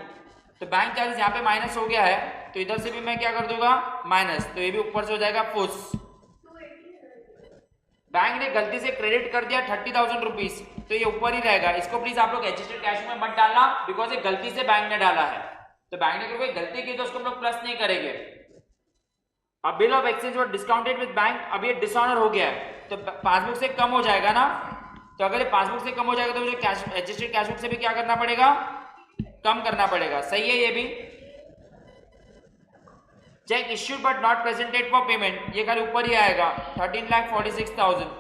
तो बैंक चार्जेस यहाँ पे माइनस हो गया है, तो इधर से भी मैं क्या कर दूंगा माइनस, तो ये भी ऊपर से हो जाएगा फुस। बैंक ने गलती से क्रेडिट कर दिया 30,000 रुपीज, तो ये ऊपर ही रहेगा, इसको प्लीज आप लोग एडजस्टेड कैश में मत डालना, बिकॉज ये गलती से बैंक ने डाला है, तो बैंक ने कोई गलती की तो उसको हम लोग प्लस नहीं करेंगे। अब बिल ऑफ एक्सचेंज और डिस्काउंटेड विद बैंक, अब ये डिसऑनर हो गया है, तो पासबुक से कम हो जाएगा ना, तो अगर ये पासबुक से कम हो जाएगा तो मुझे कैश एडजस्टेड कैश बुक से भी क्या करना पड़ेगा, कम करना पड़ेगा, सही है ये भी। Cheque issued but not presented for payment, ये खाली ऊपर ही आएगा 13,46,000।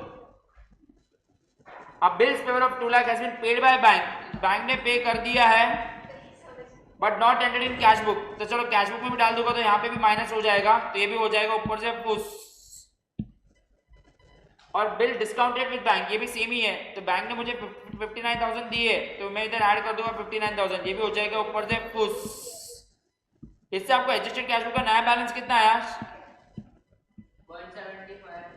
अब bills payable of 2 lakh has been paid by bank, bank ने पे कर दिया है but not entered in cash book, तो चलो कैश बुक में भी डाल दूंगा तो यहाँ पे भी माइनस हो जाएगा, तो ये भी हो जाएगा ऊपर से पुश। और बिल डिस्काउंटेड विद बैंक, ये भी सेम ही है, तो बैंक ने मुझे 59,000 दी है, तो मैं इधर ऐड कर दूंगा 59,000, ये भी हो जाएगा ऊपर से पुश। इससे आपको एडजस्टेड कैश बुक का नया बैलेंस कितना आया, 175.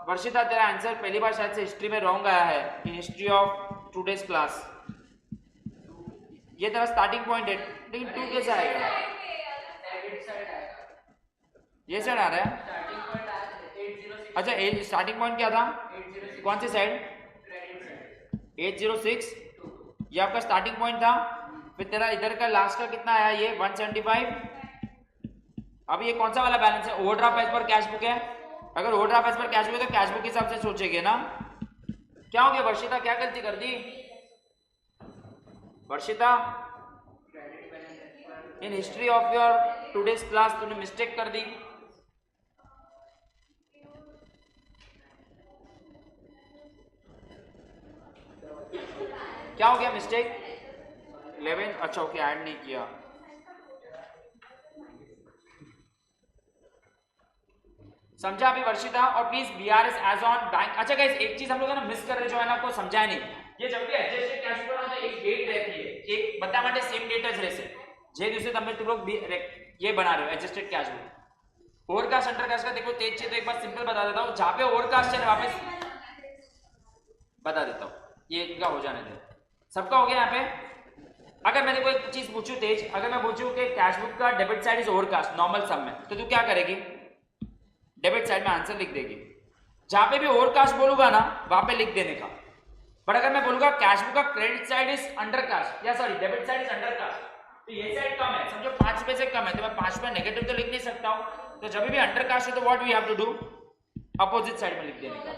वर्षिता तेरा आंसर पहली बार शायद से हिस्ट्री में रॉन्ग आया है, इन हिस्ट्री ऑफ टुडेज क्लास। ये तेरा स्टार्टिंग पॉइंट है, लेकिन 2 कैसे आएगा, ये साइड आ रहा है, स्टार्टिंग पॉइंट आया 806. अच्छा स्टार्टिंग पॉइंट क्या था, 806 कौन सी साइड, क्रेडिट साइड 806, ये आपका स्टार्टिंग पॉइंट था। फिर तेरा इधर का लास्ट का कितना आया, ये 175। अब ये कौन सा वाला बैलेंस है, overdraft as per cash book है, अगर overdraft as per cash book है तो कैश बुक के हिसाब से सोचेंगे ना। क्या हो गया वर्षिता, क्या गलती कर दी Varshita, in history of your today's class तूने मिस्टेक कर दी। क्या हो गया मिस्टेक, 11, अच्छा ओके ऐड नहीं किया। समझा अभी वर्षिता, और please BRS as on bank. अच्छा गाइस एक चीज हम लोग ना मिस कर रहे, जो है ना आपको समझाया नहीं, ये जब भी एडजस्टेड कैश फ्लो ना एक डेट रहती है, एक बता माटे सेम डेट જ રહેશે, જે દિવસે તમે तुम लोग ये बना रहे हो adjusted cash flow. Overcast undercast का देखो तेज तो एक बार सिंपल बता देता हूँ, जहाँ पे ओवरकास्ट है वापस बता देता हूँ, ये इनका हो जाने दे, सबका हो गया यहाँ पे। अगर मैंने कोई चीज पूछू तेज, अगर मैं पूछूं कि कैश बुक का debit side is overcast normal sum में, तो तू क्या करेगी, डेबिट साइड में आंसर लिख देगी। जहां पे भी ओवरकास्ट बोलूंगा ना वहां पे लिख देने का। बट अगर मैं बोलूंगा कैश बुक का क्रेडिट साइड इज अंडरकास्ट, या sorry debit side is undercast, तो ये साइड कम है, समझो 5 रुपए से कम है, तो मैं 5 रुपए नेगेटिव तो लिख नहीं सकता हूं, तो जब भी अंडरकास्ट है तो what we have to do, opposite side में लिख देने का।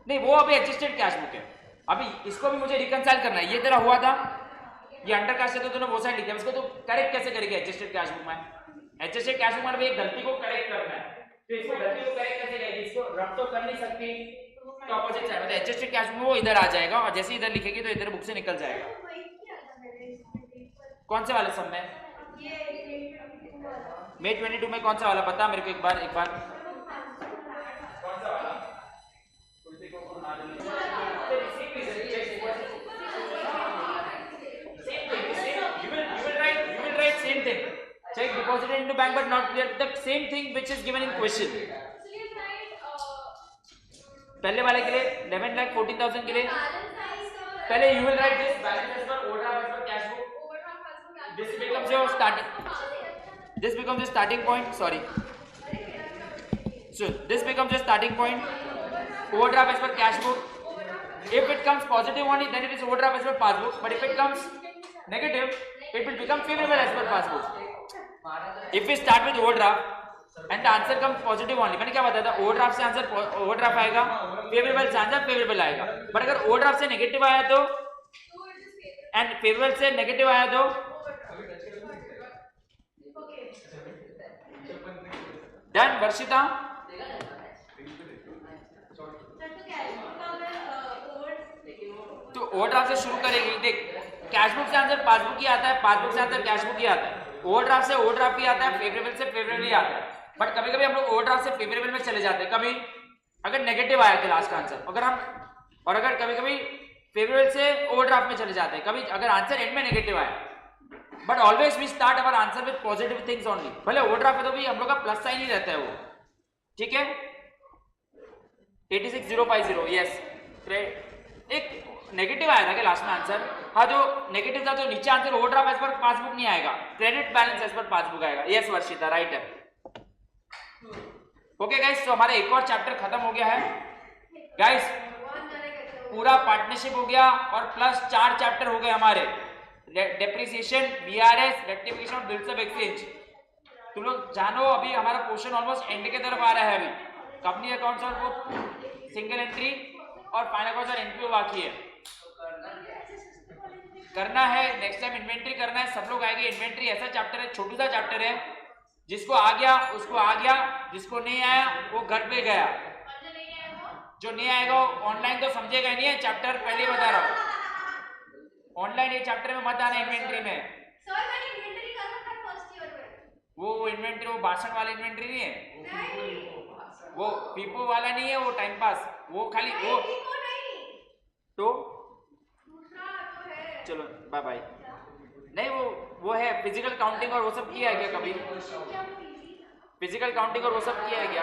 नहीं वो अभी एडजस्टेड कैश बुक है, अभी इसको भी मुझे रिकंसाइल करना है, ये तेरा हुआ था, ये अंडरकास्ट है तो तूने वो साइड लिख दिया, इसको तो करेक्ट कैसे करेगी एडजस्टेड कैश बुक में, एडजस्टेड कैश बुक में एक गलती को करेक्ट करना है, तो इसको गलती को करेक्ट कैसे करेगी, इसको रब तो कर नहीं सकती, तो अपोजिट साइड में एडजस्टेड कैश बुक में वो इधर आ जाएगा, और जैसे इधर लिखेगी तो इधर बुक से निकल जाएगा। कौन से वाले सब में, May 22 में कौन सा वाला बता मेरे को एक बार कौन सा वाला, same thing, check deposited into bank but not clear, the same thing which is given in question। पहले वाले के लिए 11,14,000 के लिए पहले you will write this balance as per overdraft as per cash book, this becomes your starting point, sorry, so this becomes your starting point, overdraft as per cash book, if it comes positive only then it is overdraft as per passbook, but if it comes negative it will become favorable as per passbook। If we start with overdraft and the answer comes positive only, मैंने क्या बताया था, overdraft से answer overdraft आएगा, favourable से answer favourable आएगा, but अगर overdraft से नेगेटिव आया तो एंड फेवरेबल से नेगेटिव आया तो डन। वर्षिता तो ओवरड्राफ्ट से शुरू करेगी, देख कैश बुक से आंसर पासबुक ही आता है, पासबुक से आंसर कैश बुक ही आता है, ओवरड्राफ्ट से ओवरड्राफ्ट ही आता है, फेवरेबल से फेवरेबल ही आता है। बट कभी कभी हम लोग ओवरड्राफ्ट से फेवरेबल में चले जाते हैं, कभी अगर नेगेटिव आया था लास्ट का आंसर, अगर कभी कभी फेवरेबल से ओवरड्राफ्ट में चले जाते हैं, कभी अगर आंसर एंड में नेगेटिव आया। But always we start our answer with positive things only. भले ओवरड्राफ्ट में तो भी हम लोग का प्लस साइन ही रहता है वो, ठीक है। 86050 यस। एक नेगेटिव आया था कि लास्ट में आंसर, हाँ जो नेगेटिव था तो नीचे answer overdraft as per passbook नहीं आएगा, credit balance as per passbook आएगा। यस वर्षिता राइट है। ओके गाइस, तो हमारा एक और चैप्टर खत्म हो गया है गाइस, पूरा पार्टनरशिप हो गया और प्लस 4 चैप्टर हो गए हमारे, डेप्रिसिएशन, बीआरएस, रेक्टिफिकेशन और बिल्स ऑफ एक्सचेंज। तुम लोग जानो अभी हमारा पोर्शन ऑलमोस्ट एंड के तरफ आ रहा है। अभी कंपनी अकाउंट्स और वो सिंगल एंट्री और फाइनल अकाउंट्स और एनपीओ बाकी है, करना है नेक्स्ट टाइम इन्वेंट्री करना है। सब लोग आएंगे। इन्वेंट्री ऐसा चैप्टर है, छोटू सा चैप्टर है, जिसको आ गया उसको आ गया, जिसको नहीं आया वो घर पे गया। जो नहीं आएगा ऑनलाइन तो समझेगा नहीं है चैप्टर, पहले बता रहा हूँ। ऑनलाइन ये चैप्टर में मत आना इन्वेंट्री में। वो इन्वेंट्री वो भाषण वाला इन्वेंट्री नहीं है, वो पीपो वाला नहीं है, वो टाइम पास, वो खाली वो तो चलो बाय बाय। नहीं वो है फिजिकल काउंटिंग और वो सब किया है क्या कभी? फिजिकल काउंटिंग और वो सब किया है क्या?